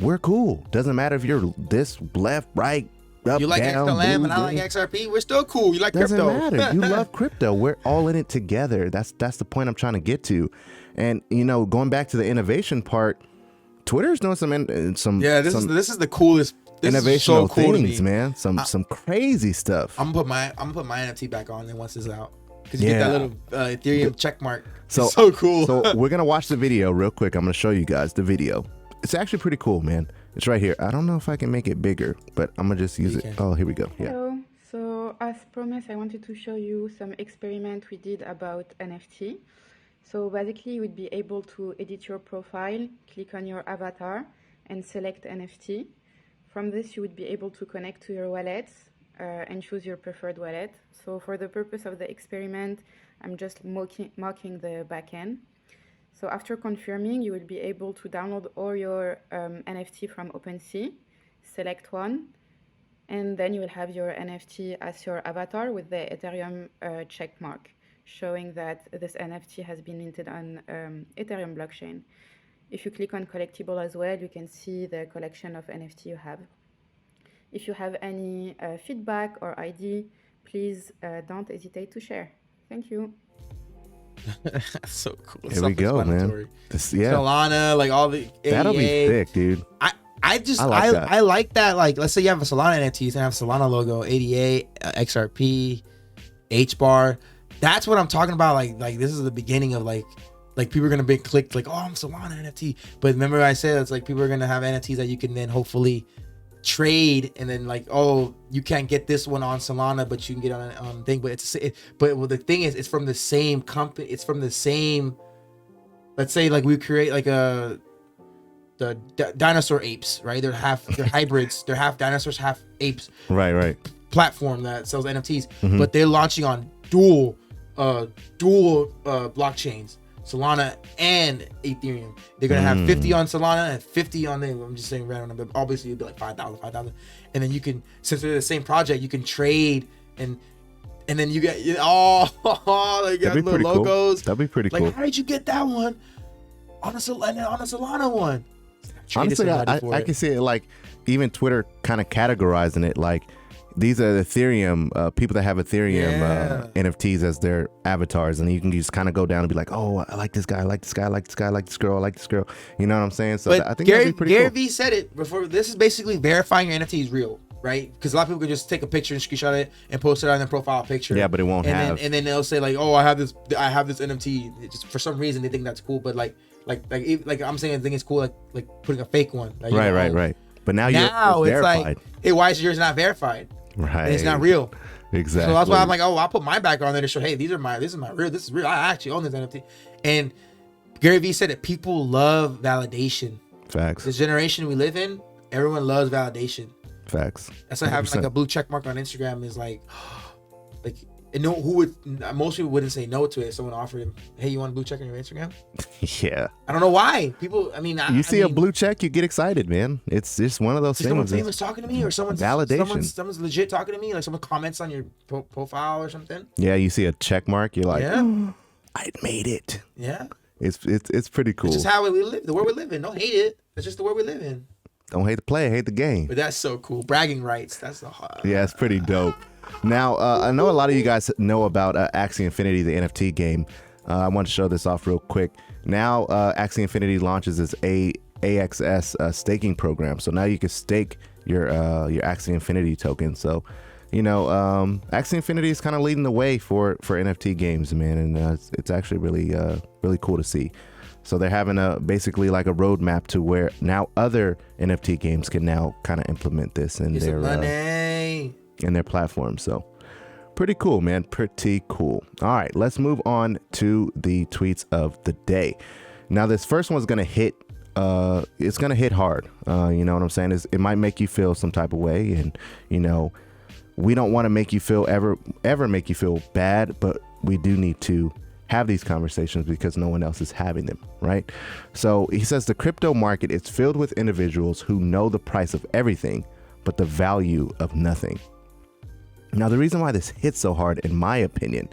We're cool. Doesn't matter if you're this left, right, up, you like down, XLM blue, and I like green. XRP. We're still cool. You like Doesn't crypto. matter. You love crypto. We're all in it together. That's the point I'm trying to get to. And you know, going back to the innovation part, Twitter's doing some yeah. This is the coolest. This innovational is so cool things, man. Some crazy stuff. I'm gonna put my NFT back on then once it's out, because you get that little Ethereum check mark. So Cool. So we're gonna watch the video real quick. I'm gonna show you guys the video. It's actually pretty cool, man. It's right here. I don't know if I can make it bigger, but I'm gonna just use it. Oh, here we go. Yeah. Hello. So as promised, I wanted to show you some experiment we did about NFT. So basically, you would be able to edit your profile, click on your avatar, and select NFT. From this, you would be able to connect to your wallet and choose your preferred wallet. So for the purpose of the experiment, I'm just mocking the backend. So after confirming, you will be able to download all your NFT from OpenSea, select one, and then you will have your NFT as your avatar with the Ethereum check mark, showing that this NFT has been minted on Ethereum blockchain. If you click on collectible as well, you can see the collection of NFT you have. If you have any feedback or ID, please don't hesitate to share. Thank you. That's so cool. Here we go, man. Solana, like all the ADA. That'll be sick, dude. I like that. Like, let's say you have a Solana NFTs and have Solana logo, ADA, XRP, HBAR. That's what I'm talking about. Like this is the beginning of like people are gonna be clicked like, oh, I'm Solana NFT. But remember I said it's like people are gonna have NFTs that you can then hopefully trade, and then like, oh, you can't get this one on Solana, but you can get on thing. But the thing is, it's from the same company. It's from the same. Let's say like we create like the dinosaur apes, right? They're hybrids. They're half dinosaurs, half apes. Right. Platform that sells NFTs, but they're launching on dual blockchains, Solana and Ethereum. They're gonna have 50 on Solana and 50 on them. I'm just saying random number. Obviously, it'd be like 5,000, and then you can, since they're the same project, you can trade and then you get like you got little logos. That'd be pretty like, cool. how did you get that one? on a Solana one. Honestly, I can see it like even Twitter kind of categorizing it like these are the Ethereum people that have Ethereum NFTs as their avatars, and you can just kind of go down and be like, oh, I like this guy, I like this guy, I like this guy, I like this girl, I like this girl. You know what I'm saying? So I think that'd be pretty Gary cool. V said it before. This is basically verifying your NFT is real, right? Because a lot of people can just take a picture and screenshot it and post it on their profile picture. Yeah, but it won't have. And then they'll say like, oh, I have this NFT. It's just for some reason they think that's cool, but like I'm saying, I think it's cool like putting a fake one. Like, right. But now you're it's verified. like, hey, why is yours not verified? Right. And it's not real. Exactly. So that's why I'm like, oh, I'll put my background there to show, hey, this is my real. This is real. I actually own this NFT. And Gary Vee said that people love validation. Facts. This generation we live in, everyone loves validation. Facts. That's why having like a blue check mark on Instagram is like and most people wouldn't say no to it if someone offered him, hey, you want a blue check on your Instagram? Yeah. I don't know why. People, I mean, you see a blue check, you get excited, man. It's just one of those things. Someone famous talking to me, or someone's validation. Someone's legit talking to me, like someone comments on your profile or something. Yeah, you see a check mark, you're like, yeah, I made it. Yeah. It's pretty cool. It's just how we live, the world we live in. Don't hate it. It's just the world we live in. Don't hate the play, hate the game. But that's so cool. Bragging rights. That's the yeah, it's pretty dope. Now, I know a lot of you guys know about Axie Infinity, the NFT game. I want to show this off real quick. Now, Axie Infinity launches its AXS staking program. So now you can stake your Axie Infinity token. So, you know, Axie Infinity is kind of leading the way for NFT games, man, and it's actually really cool to see. So they're having basically like a roadmap to where now other NFT games can now kind of implement this in their platform. So pretty cool, man. Pretty cool. All right, let's move on to the tweets of the day. Now, this first one's gonna hit. It's gonna hit hard. You know what I'm saying? It might make you feel some type of way, and you know, we don't want to make you feel ever make you feel bad, but we do need to have these conversations because no one else is having them, right? So he says the crypto market is filled with individuals who know the price of everything, but the value of nothing. Now, the reason why this hits so hard, in my opinion,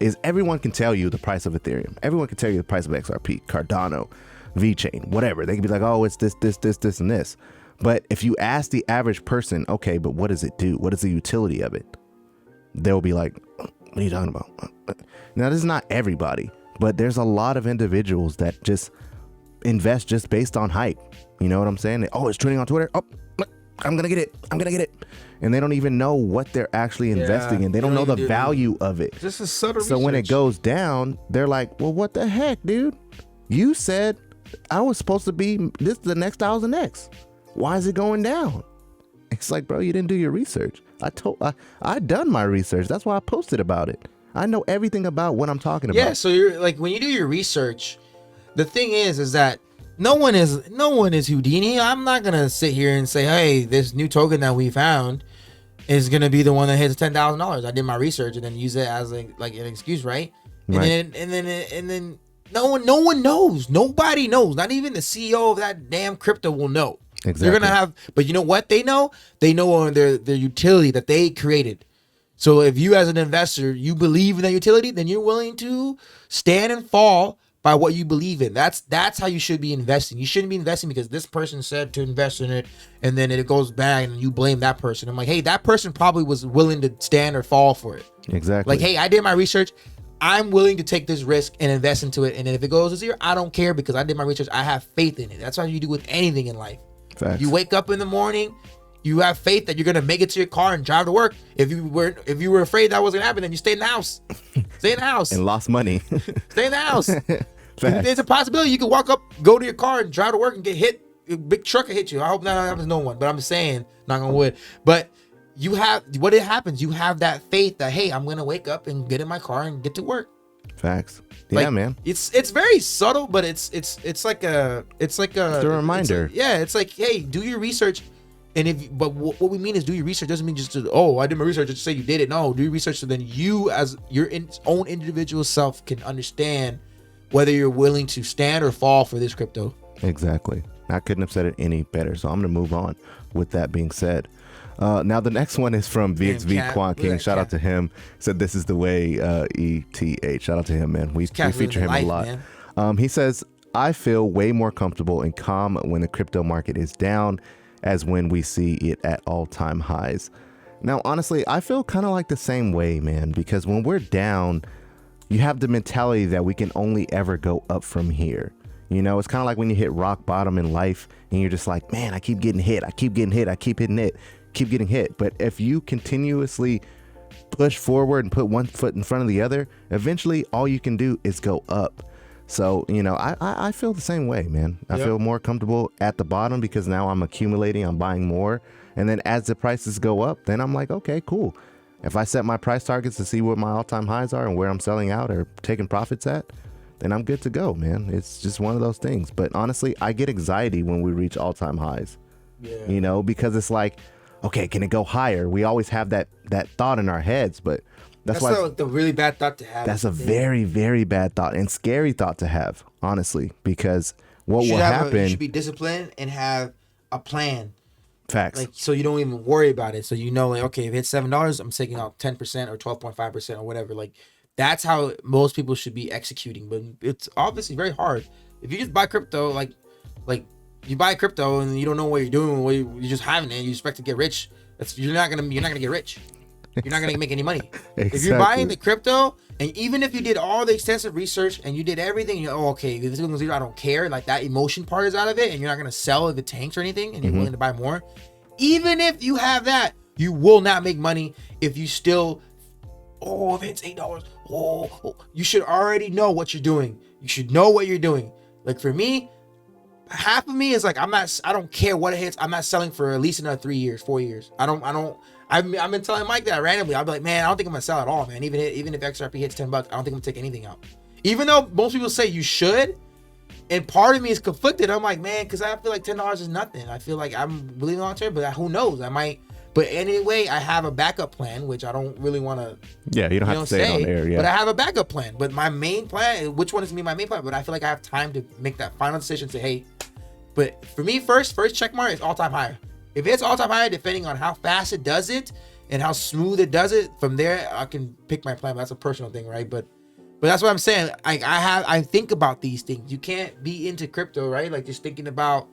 is everyone can tell you the price of Ethereum. Everyone can tell you the price of XRP, Cardano, VeChain, whatever. They can be like, oh, it's this, and this. But if you ask the average person, okay, but what does it do? What is the utility of it? They'll be like, what are you talking about? Now, this is not everybody, but there's a lot of individuals that just invest just based on hype. You know what I'm saying? Oh, it's trending on Twitter. Oh, I'm going to get it. And they don't even know what they're actually investing in. They don't know the value of it. Just a subtle So when it goes down, they're like, well, what the heck, dude? You said I was supposed to be the next 1000X. Why is it going down? It's like, bro, you didn't do your research. I done my research. That's why I posted about it. I know everything about what I'm talking about. Yeah, so you're like, when you do your research, the thing is that no one is Houdini. I'm not gonna sit here and say, hey, this new token that we found is gonna be the one that hits $10,000. I did my research and then use it as like an excuse, right? And then no one knows. Nobody knows. Not even the CEO of that damn crypto will know. Exactly. They're gonna have, but you know what they know? They know on their utility that they created. So if you as an investor, you believe in that utility, then you're willing to stand and fall by what you believe in. That's how you should be investing. You shouldn't be investing because this person said to invest in it, and then it goes bad and you blame that person. I'm like, hey, that person probably was willing to stand or fall for it. Exactly. Like, hey, I did my research. I'm willing to take this risk and invest into it. And then if it goes to zero, I don't care because I did my research. I have faith in it. That's how you do with anything in life. Facts. You wake up in the morning, you have faith that you're gonna make it to your car and drive to work. If you were afraid that was gonna happen, then you stay in the house. Stay in the house. And lost money. Stay in the house. There's a possibility you could walk up, go to your car, and drive to work and get hit. A big truck will hit you. I hope that happens to no one, but I'm just saying, knock on wood. But you have what it happens. You have that faith that, hey, I'm gonna wake up and get in my car and get to work. Facts. Yeah, like, man. It's very subtle, but it's like a reminder. It's like, hey, do your research. And what we mean is do your research doesn't mean just I did my research just say you did it. No, do your research so then you as your own individual self can understand whether you're willing to stand or fall for this crypto. Exactly. I couldn't have said it any better. So I'm gonna move on with that being said. Now the next one is from VXV Quant King. Shout out to him. Said this is the way ETH. Shout out to him, man. We feature him a lot. He says, I feel way more comfortable and calm when the crypto market is down as when we see it at all-time highs. Now, honestly, I feel kind of like the same way, man, because when we're down, you have the mentality that we can only ever go up from here. You know, it's kind of like when you hit rock bottom in life and you're just like, man, I keep getting hit. I keep getting hit. I keep hitting it, keep getting hit. But if you continuously push forward and put one foot in front of the other, eventually all you can do is go up. So, you know, I feel the same way, man. I feel more comfortable at the bottom because now I'm accumulating, I'm buying more. And then as the prices go up, then I'm like, okay, cool. If I set my price targets to see what my all-time highs are and where I'm selling out or taking profits at, then I'm good to go, man. It's just one of those things. But honestly, I get anxiety when we reach all-time highs, you know, because it's like, okay, can it go higher? We always have that thought in our heads, but that's why the really bad thought to have. That's a very, very bad thought and scary thought to have, honestly, because what will happen? You should be disciplined and have a plan. Facts. Like, so you don't even worry about it. So you know, like, okay, if it's $7, I'm taking out 10% or 12.5% or whatever. Like, that's how most people should be executing. But it's obviously very hard. If you just buy crypto, like you buy crypto and you don't know what you're doing, you're just having it, you expect to get rich. You're not gonna get rich. You're not gonna make any money. Exactly. If you're buying the crypto, and even if you did all the extensive research and you did everything, okay, if this goes zero, I don't care. Like, that emotion part is out of it, and you're not gonna sell if it tanks or anything, and you're willing to buy more. Even if you have that, you will not make money if you still, if it's $8, you should already know what you're doing. You should know what you're doing. Like, for me, half of me is like, I don't care what it hits. I'm not selling for at least another 3 years, 4 years. I've been telling Mike that randomly. I'll be like, man, I don't think I'm gonna sell at all, man. Even if XRP hits $10, I don't think I'm gonna take anything out. Even though most people say you should, and part of me is conflicted. I'm like, man, because I feel like $10 is nothing. I feel like I'm really long term, but who knows? I might. But anyway, I have a backup plan, which I don't really want to. Yeah, you don't have to say it on air. Yeah, but I have a backup plan. But my main plan, which one is my main plan? But I feel like I have time to make that final decision. Say, hey, but for me, first check mark is all-time high. If it's all-time high, depending on how fast it does it and how smooth it does it, from there I can pick my plan. But that's a personal thing, right? But that's what I'm saying. I think about these things. You can't be into crypto, right? Like, just thinking about,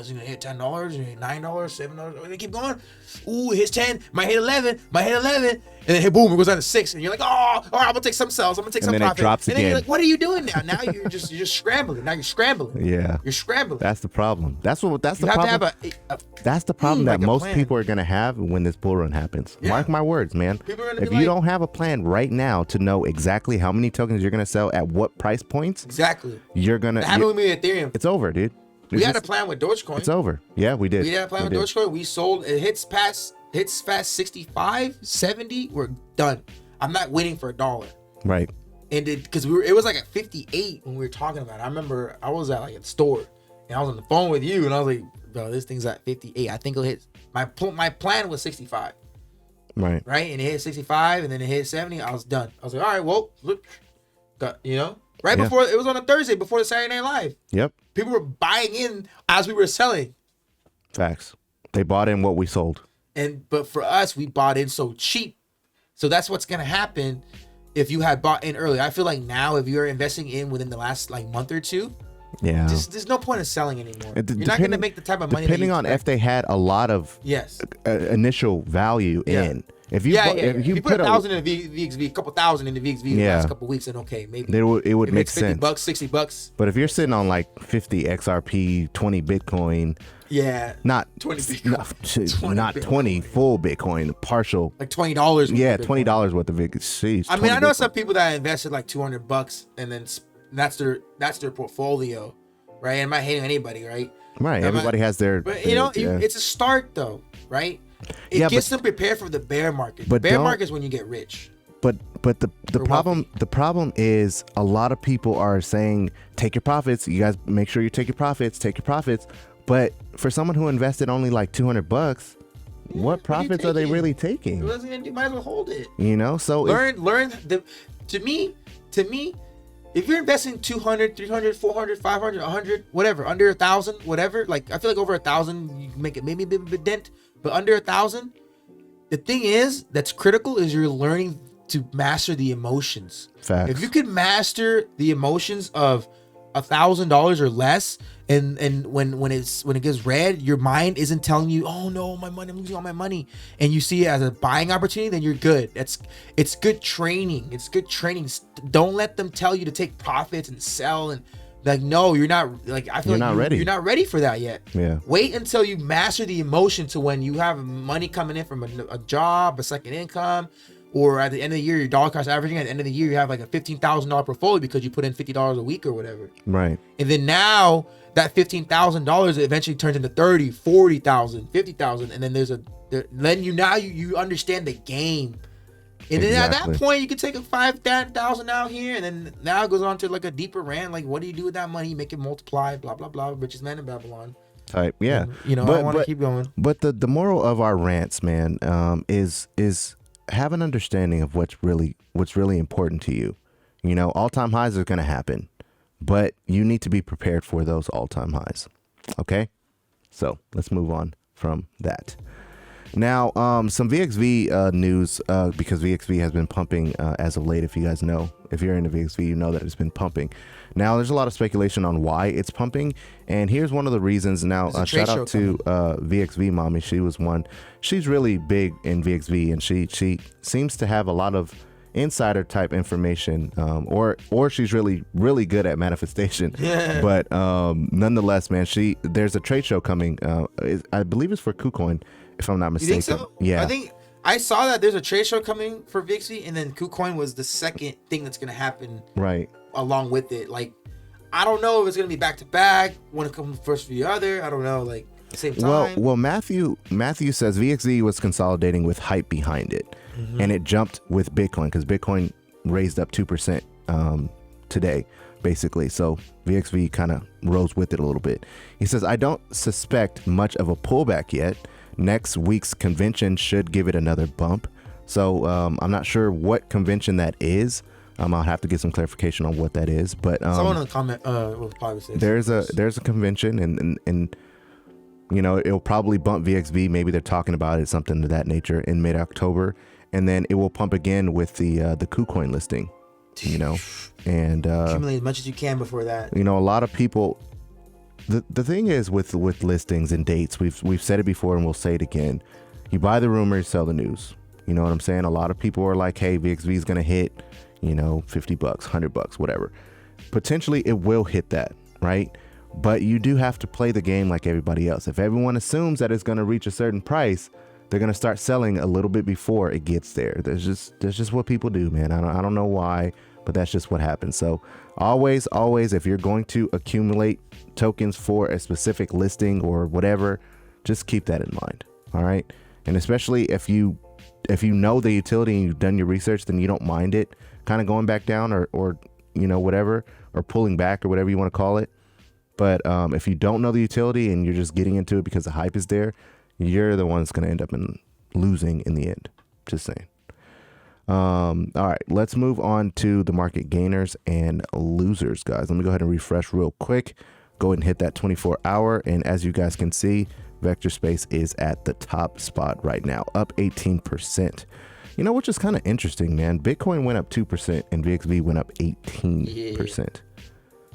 is it gonna hit $10? $9, $7? They keep going. Ooh, it hits 10. Might hit 11. And then boom, it goes down to 6. And you're like, all right, I'm gonna take some sales. I'm gonna take some profit. It drops and again. Then you're like, what are you doing now? Now you're just scrambling. Now you're scrambling. Yeah, you're scrambling. That's the problem. That's the problem. That's the problem like that most people are gonna have when this bull run happens. Yeah. Mark my words, man. If you don't have a plan right now to know exactly how many tokens you're gonna sell at what price points, you're gonna. That happened with me with Ethereum. It's over, dude. We had a plan with Dogecoin. It's over. Yeah, we did. We had a plan with Dogecoin. We sold. It hits fast 65, 70. We're done. I'm not waiting for $1. Right. And because it was like at 58 when we were talking about it. I remember I was at like a store and I was on the phone with you and I was like, bro, this thing's at 58. I think it'll hit. My plan was 65. Right. Right. And it hit 65 and then it hit 70. I was done. I was like, all right, well, look, right before it was on a Thursday before the Saturday Night Live. Yep. People were buying in as we were selling. Facts. They bought in what we sold. But for us, we bought in so cheap. So that's what's gonna happen if you had bought in early. I feel like now, if you're investing in within the last month or two, there's no point in selling anymore. You're not gonna make the type of money. Depending on if they had a lot of initial value in. If you put 1,000 in the VXV, a couple thousand in the VXV in the last couple weeks, then okay, maybe it would make sense. $50, $60. But if you're sitting on like 50 XRP, 20 Bitcoin, not 20 Bitcoin, not 20 full Bitcoin, partial, like $20. Yeah, $20 worth of VXV. I mean, I know some people that invested like $200 and then that's their portfolio, right? And I'm not hating anybody, right? Right. Everybody has their. But it's a start though, right? It gets them prepared for the bear market. The bear market is when you get rich. But the problem is a lot of people are saying take your profits. You guys make sure you take your profits. But for someone who invested only like $200, what profits are they really taking? You might as well hold it. So learn. To me, if you're investing 200, 300, 400, 500, 100, whatever, under 1,000, whatever, like I feel like over 1,000, you can make it maybe a bit dent. But under 1,000, the thing that's critical is you're learning to master the emotions. Facts. If you can master the emotions of $1,000 or less, and when it gets red, your mind isn't telling you, oh no, my money, I'm losing all my money, and you see it as a buying opportunity, then you're good. It's good training. It's good training. Don't let them tell you to take profits and sell and like, no, you're not. Like, I feel you're like not ready. You're not ready for that yet. Yeah. Wait until you master the emotion to when you have money coming in from a job, a second income, or at the end of the year, your dollar cost averaging. At the end of the year, you have like a $15,000 portfolio because you put in $50 a week or whatever. Right. And then now that $15,000 eventually turns into 30, 40,000, 50,000, and then then you understand the game. And then at that point, you can take a 5,000 out here, and then now it goes on to like a deeper rant. Like, what do you do with that money? You make it multiply, blah blah blah. Richest man in Babylon. Type, yeah. And, I want to keep going. But the moral of our rants, man, is have an understanding of what's really important to you. All-time highs are going to happen, but you need to be prepared for those all-time highs. Okay, so let's move on from that. Now, some VXV news, because VXV has been pumping as of late. If you guys know, if you're into VXV, you know that it's been pumping. Now, there's a lot of speculation on why it's pumping, and here's one of the reasons. Now, shout out to VXV Mommy. She was one. She's really big in VXV, and she seems to have a lot of insider type information, or she's really good at manifestation. Yeah. But nonetheless, man, there's a trade show coming. I believe it's for KuCoin, if I'm not mistaken. You think so? Yeah. I think I saw that there's a trade show coming for VXV, and then KuCoin was the second thing that's gonna happen. Right. Along with it, like, I don't know if it's gonna be back to back. One comes first for the other. I don't know, like, at the same time. Well, Matthew says VXV was consolidating with hype behind it, and it jumped with Bitcoin because Bitcoin raised up 2% today, basically. So VXV kind of rose with it a little bit. He says, I don't suspect much of a pullback yet. Next week's convention should give it another bump. So I'm not sure what convention that is. I'll have to get some clarification on what that is. But someone in the comment will probably say there's a convention, and it'll probably bump VXV. Maybe they're talking about it, something to that nature, in mid-October, and then it will pump again with the KuCoin listing. And accumulate as much as you can before that. A lot of people. The thing is with listings and dates, we've said it before and we'll say it again. You buy the rumor, sell the news. You know what I'm saying? A lot of people are like, hey, VXV is going to hit, $50, $100, whatever. Potentially it will hit that, right? But you do have to play the game like everybody else. If everyone assumes that it's going to reach a certain price, they're going to start selling a little bit before it gets there. That's just what people do, man. I don't know why, but that's just what happens. So always, if you're going to accumulate tokens for a specific listing or whatever, just keep that in mind. All right. And especially if you know the utility and you've done your research, then you don't mind it kind of going back down or whatever, or pulling back or whatever you want to call it. But if you don't know the utility and you're just getting into it because the hype is there, you're the one that's going to end up losing in the end. Just saying. All right, let's move on to the market gainers and losers, guys. Let me go ahead and refresh real quick. Go ahead and hit that 24-hour. And as you guys can see, Vectorspace is at the top spot right now, up 18%. Which is kind of interesting, man. Bitcoin went up 2% and VXV went up 18%. Yeah.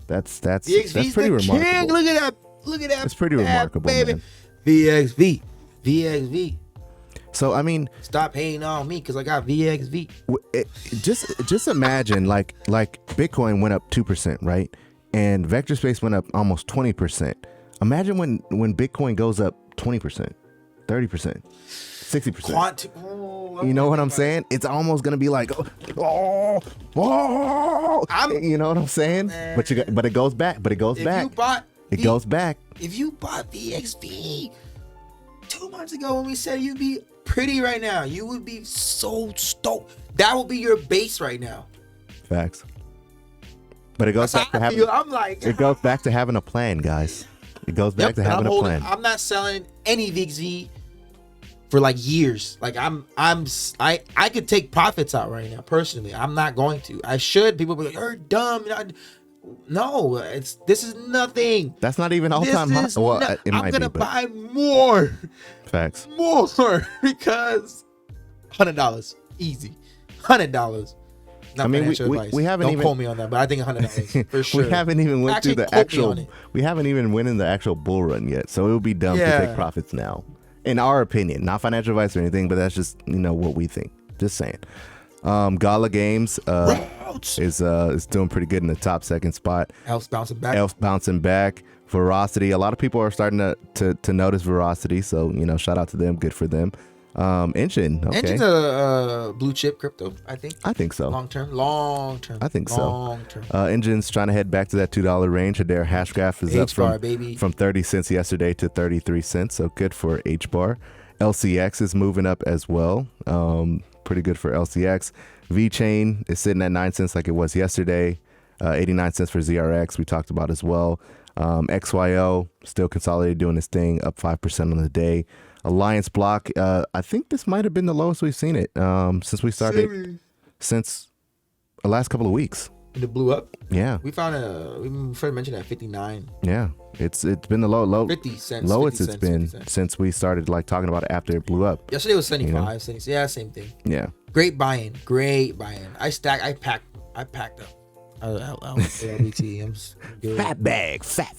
That's pretty remarkable. King. Look at that. That's pretty remarkable, baby. Man. VXV. So I mean, stop hating on me because I got VXV. Just imagine like Bitcoin went up 2%, right? And Vectorspace went up almost 20%. Imagine when Bitcoin goes up 20%, 30%, 60%. QUANT. You know what I'm saying? It's almost gonna be like, you know what I'm saying? Man. But it goes back. It goes back. If you bought VXV 2 months ago when we said you'd be pretty right now, you would be so stoked. That would be your base right now. Facts. But it goes back to having. It goes back to having a plan, guys. It goes back to having a plan. I'm not selling any VXV for like years. Like I could take profits out right now. Personally, I'm not going to. I should. People be like, "You're dumb." No, this is nothing. That's not even all-time high. Well, I'm gonna buy more. Facts. More because $100 easy. $100. Not I mean, financial advice. we haven't Don't even quote me on that, but I think $100 for sure. we haven't even went Actually, through the quote me on actual. it. We haven't even went in the actual bull run yet, so it would be dumb to Yeah. take profits now, in our opinion. Not financial advice or anything, but that's just what we think. Just saying. Gala Games is doing pretty good in the top second spot. Elf's bouncing back. Elf bouncing back. Veracity. A lot of people are starting to notice Veracity, so shout out to them. Good for them. Engine. Okay. Engine's a blue chip crypto, I think. I think so. Long term. I think so. Long term. Engine's trying to head back to that $2 range. Hedera Hashgraph is HBAR, up baby. from 30 cents yesterday to 33 cents. So good for HBAR. LCX is moving up as well. Pretty good for LCX. VChain is sitting at 9 cents like it was yesterday. 89 cents for ZRX we talked about as well. XYO still consolidated, doing its thing, up 5% on the day. Alliance Block, I think this might have been the lowest we've seen it since we started, since the last couple of weeks. And it blew up. Yeah. We found we first mentioned at 59. Yeah. It's been the low 50 cents. lowest 50 it's been since we started talking about it after it blew up. Yesterday was 75, 76. Yeah, same thing. Yeah. Great buy-in. I packed up. LBT. I'm good. Fat bag, fat.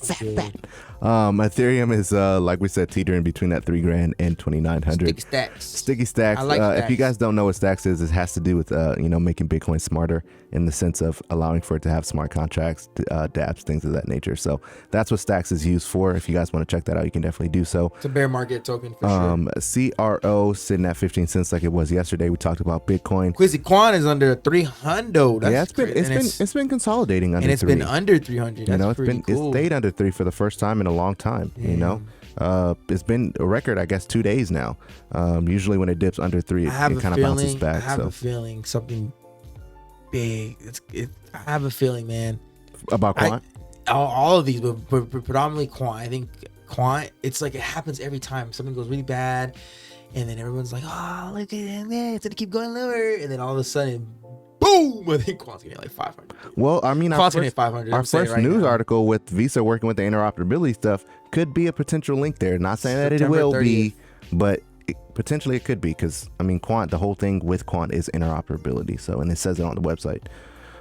Ethereum is like we said, teetering between that $3,000 and 2,900. Sticky stacks. I like if you guys don't know what stacks is, it has to do with making Bitcoin smarter in the sense of allowing for it to have smart contracts, dApps, things of that nature. So that's what stacks is used for. If you guys want to check that out, you can definitely do so. It's a bear market token for sure. CRO sitting at 15 cents like it was yesterday. We talked about Bitcoin. QuANT is under 300. That's it's been consolidating under, and it's 3. been under 300. That's pretty cool. It's stayed under 3 for the first time in a long time. It's been a record, I guess, 2 days now. Usually when it dips under 3, it kind of bounces back. I have a feeling something big. I have a feeling, man. About Quant? All of these, but predominantly Quant. I think Quant, it's like it happens every time. Something goes really bad, and then everyone's like, oh, look at it, man. It's going to keep going lower. And then all of a sudden, boom! I think Quant's going to get like 500. Well, I mean, Quant's going to get 500. Our first news article with Visa working with the interoperability stuff could be a potential link there. Not saying that it will 30th. Be, but potentially it could be, because, I mean, Quant, the whole thing with Quant is interoperability. So, and it says it on the website.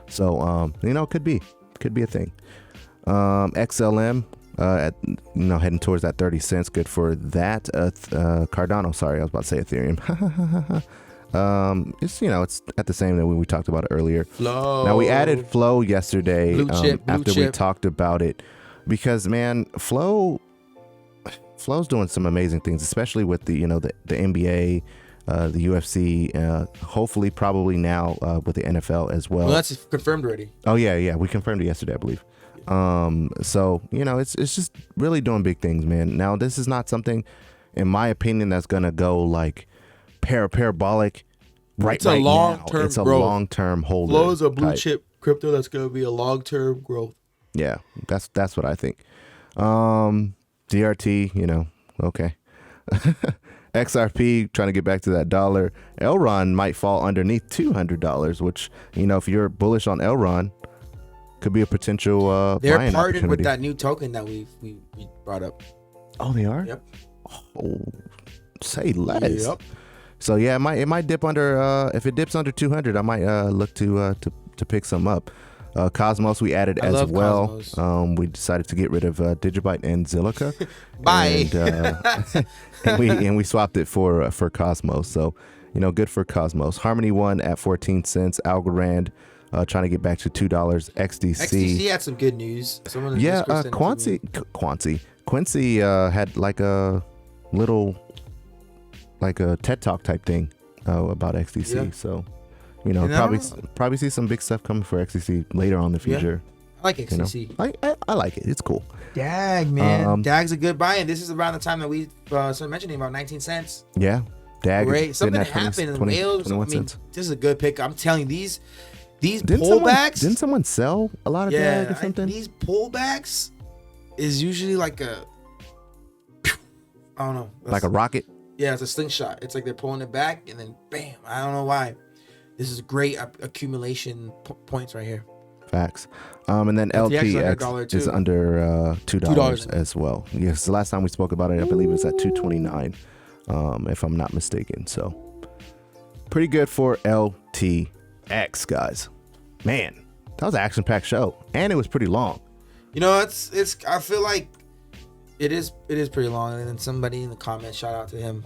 So, it could be a thing. XLM, heading towards that 30 cents. Good for that. Cardano, sorry, I was about to say Ethereum. It's at the same that we talked about earlier. Flow. Now we added Flow yesterday after we chip. talked about it, because man, Flow's doing some amazing things, especially with the the NBA, the UFC, hopefully probably now with the NFL as well. Well, that's confirmed already. Oh yeah, we confirmed it yesterday, I believe. So it's just really doing big things, man. Now this is not something, in my opinion, that's gonna go like parabolic right now. It's a long-term holder. Flow is a blue chip crypto that's gonna be a long-term growth. Yeah, that's what I think. DRT, okay. XRP trying to get back to that dollar. Elron might fall underneath $200, which if you're bullish on Elron, could be a potential They're buying partnered opportunity. with that new token that we brought up. Oh, they are? Yep. Oh, say less. Yep. So yeah, it might dip under. If it dips under 200, I might look to pick some up. Cosmos we added as well. We decided to get rid of Digibyte and Zilliqa. Bye. And we swapped it for Cosmos. So good for Cosmos. Harmony One at 14 cents. Algorand trying to get back to $2. XDC had some good news. Quincy had like a little a TED Talk type thing about XDC. Yeah. So probably see some big stuff coming for XDC later on in the future. I like XDC. I like it. It's cool. DAG, man. DAG's a good buy-in. This is around the time that we started mentioning about 19 cents. Yeah. DAG. Great. Something happened in Wales. 21 cents. This is a good pick. I'm telling you, these didn't pullbacks. Didn't someone sell a lot of DAG or something? These pullbacks is usually like I don't know. Like a rocket? Yeah, it's a slingshot. It's like they're pulling it back and then bam. I don't know why. This is great accumulation points right here. Facts. And then LTX is under $2 as well. Yes, the last time we spoke about it, I believe it was at $2.29, if I'm not mistaken. So pretty good for LTX, guys. man, that was an action-packed show, and it was pretty long. You know, it's. I feel like it is pretty long. And then somebody in the comments, shout out to him.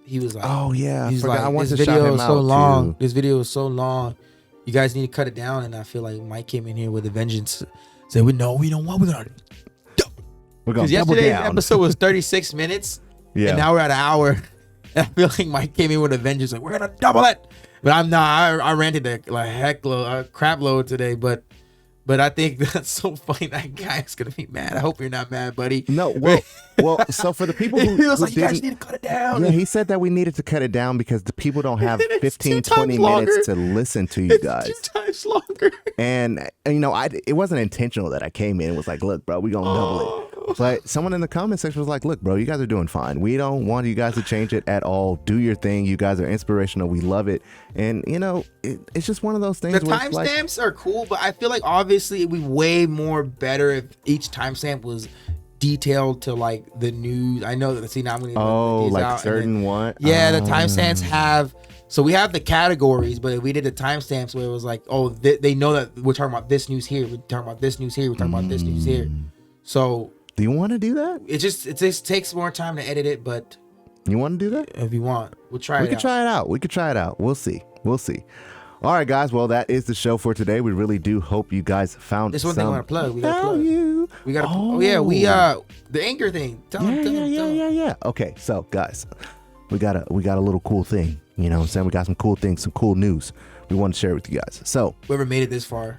He was like, "Oh yeah, he's I like, want this to shout video him is so out, long. too." This video is so long. You guys need to cut it down." And I feel like Mike came in here with a vengeance. Said, "We know, we don't want. We're gonna double yesterday's down." episode was 36 minutes, and now we're at an hour. And I feel like Mike came in with a vengeance. Like, we're gonna double it. But I'm not. I ranted a crap load today, but I think that's so funny. That guy's gonna be mad. I hope you're not mad, buddy. No, well. So for the people who, he was who like, you guys need to cut it down. Yeah, he said that we needed to cut it down because the people don't have 15, 20 longer. minutes to listen to you guys. It's 2 times longer. And you know, it wasn't intentional that I came in and was like, "Look, bro, we gonna double it." But someone in the comment section was like, "Look, bro, you guys are doing fine. We don't want you guys to change it at all. Do your thing. You guys are inspirational. We love it." And you know, it's just one of those things. The timestamps are cool, but I feel like obviously it'd be way more better if each timestamp was detailed to like the news. I know that. See, now I'm gonna like certain one. Yeah, the timestamps have. So we have the categories, but if we did the timestamps where it was like, oh, they know that we're talking about this news here, we're talking about this news here, we're talking about this news here. So do you want to do that? It just takes more time to edit it, but you want to do that? If you want, we'll try it out. We could try it out. We'll see. All right, guys. Well, that is the show for today. We really do hope you guys found this one thing I want to plug. We got the anchor thing. Tell them. Yeah. Okay, so guys, we got a little cool thing. You know what I'm saying? We got some cool things, some cool news we want to share with you guys. So whoever made it this far.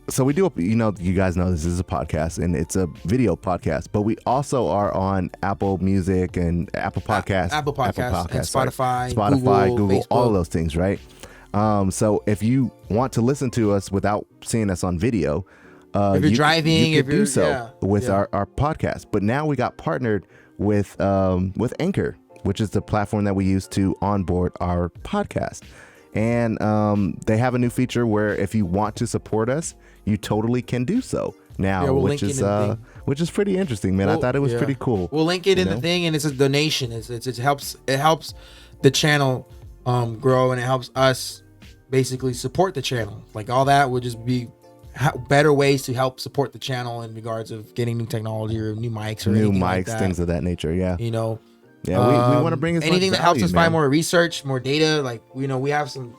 So we do, you know, you guys know this is a podcast and it's a video podcast, but we also are on Apple Music and Apple Podcasts, Apple Podcasts, and Spotify, Google, Facebook. all of those things, right? So if you want to listen to us without seeing us on video, if you're driving, you could do so with our podcast. But now we got partnered with Anchor, which is the platform that we use to onboard our podcast. And they have a new feature where if you want to support us, you totally can do so now, which is pretty interesting, man. I thought it was pretty cool. We'll link it in the thing, and it's a donation. It helps the channel grow, and it helps us basically support the channel. Like all that would just be better ways to help support the channel in regards of getting new technology or new mics or anything like that. Things of that nature. Yeah, you know. Yeah, we want to bring anything that helps us find more research, more data. Like, you know, we have some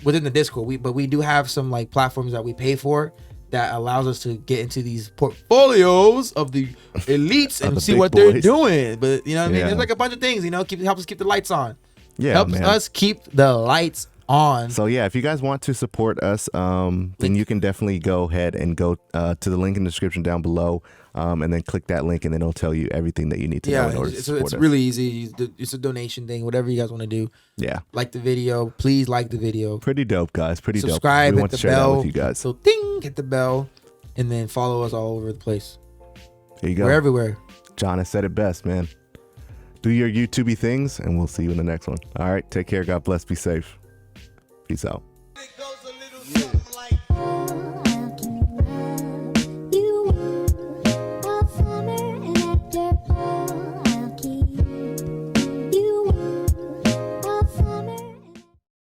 within the Discord, but we do have some like platforms that we pay for that allows us to get into these portfolios of the elites and see what they're doing. But you know what I mean? There's like a bunch of things, you know, helps us keep the lights on. Yeah, helps us keep the lights on. So yeah, if you guys want to support us, then you can definitely go ahead and go to the link in the description down below, and then click that link, and then it'll tell you everything that you need to know in order to support us. It's really easy. It's a donation thing, whatever you guys want to do. Yeah. Like the video. Please like the video. Pretty dope, guys. Pretty dope. Subscribe, we hit want the to share bell. that with you guys. So ding, hit the bell, and then follow us all over the place. There you go. We're everywhere. John has said it best, man. Do your YouTubey things, and we'll see you in the next one. All right. Take care. God bless. Be safe. Peace out. It goes a little something like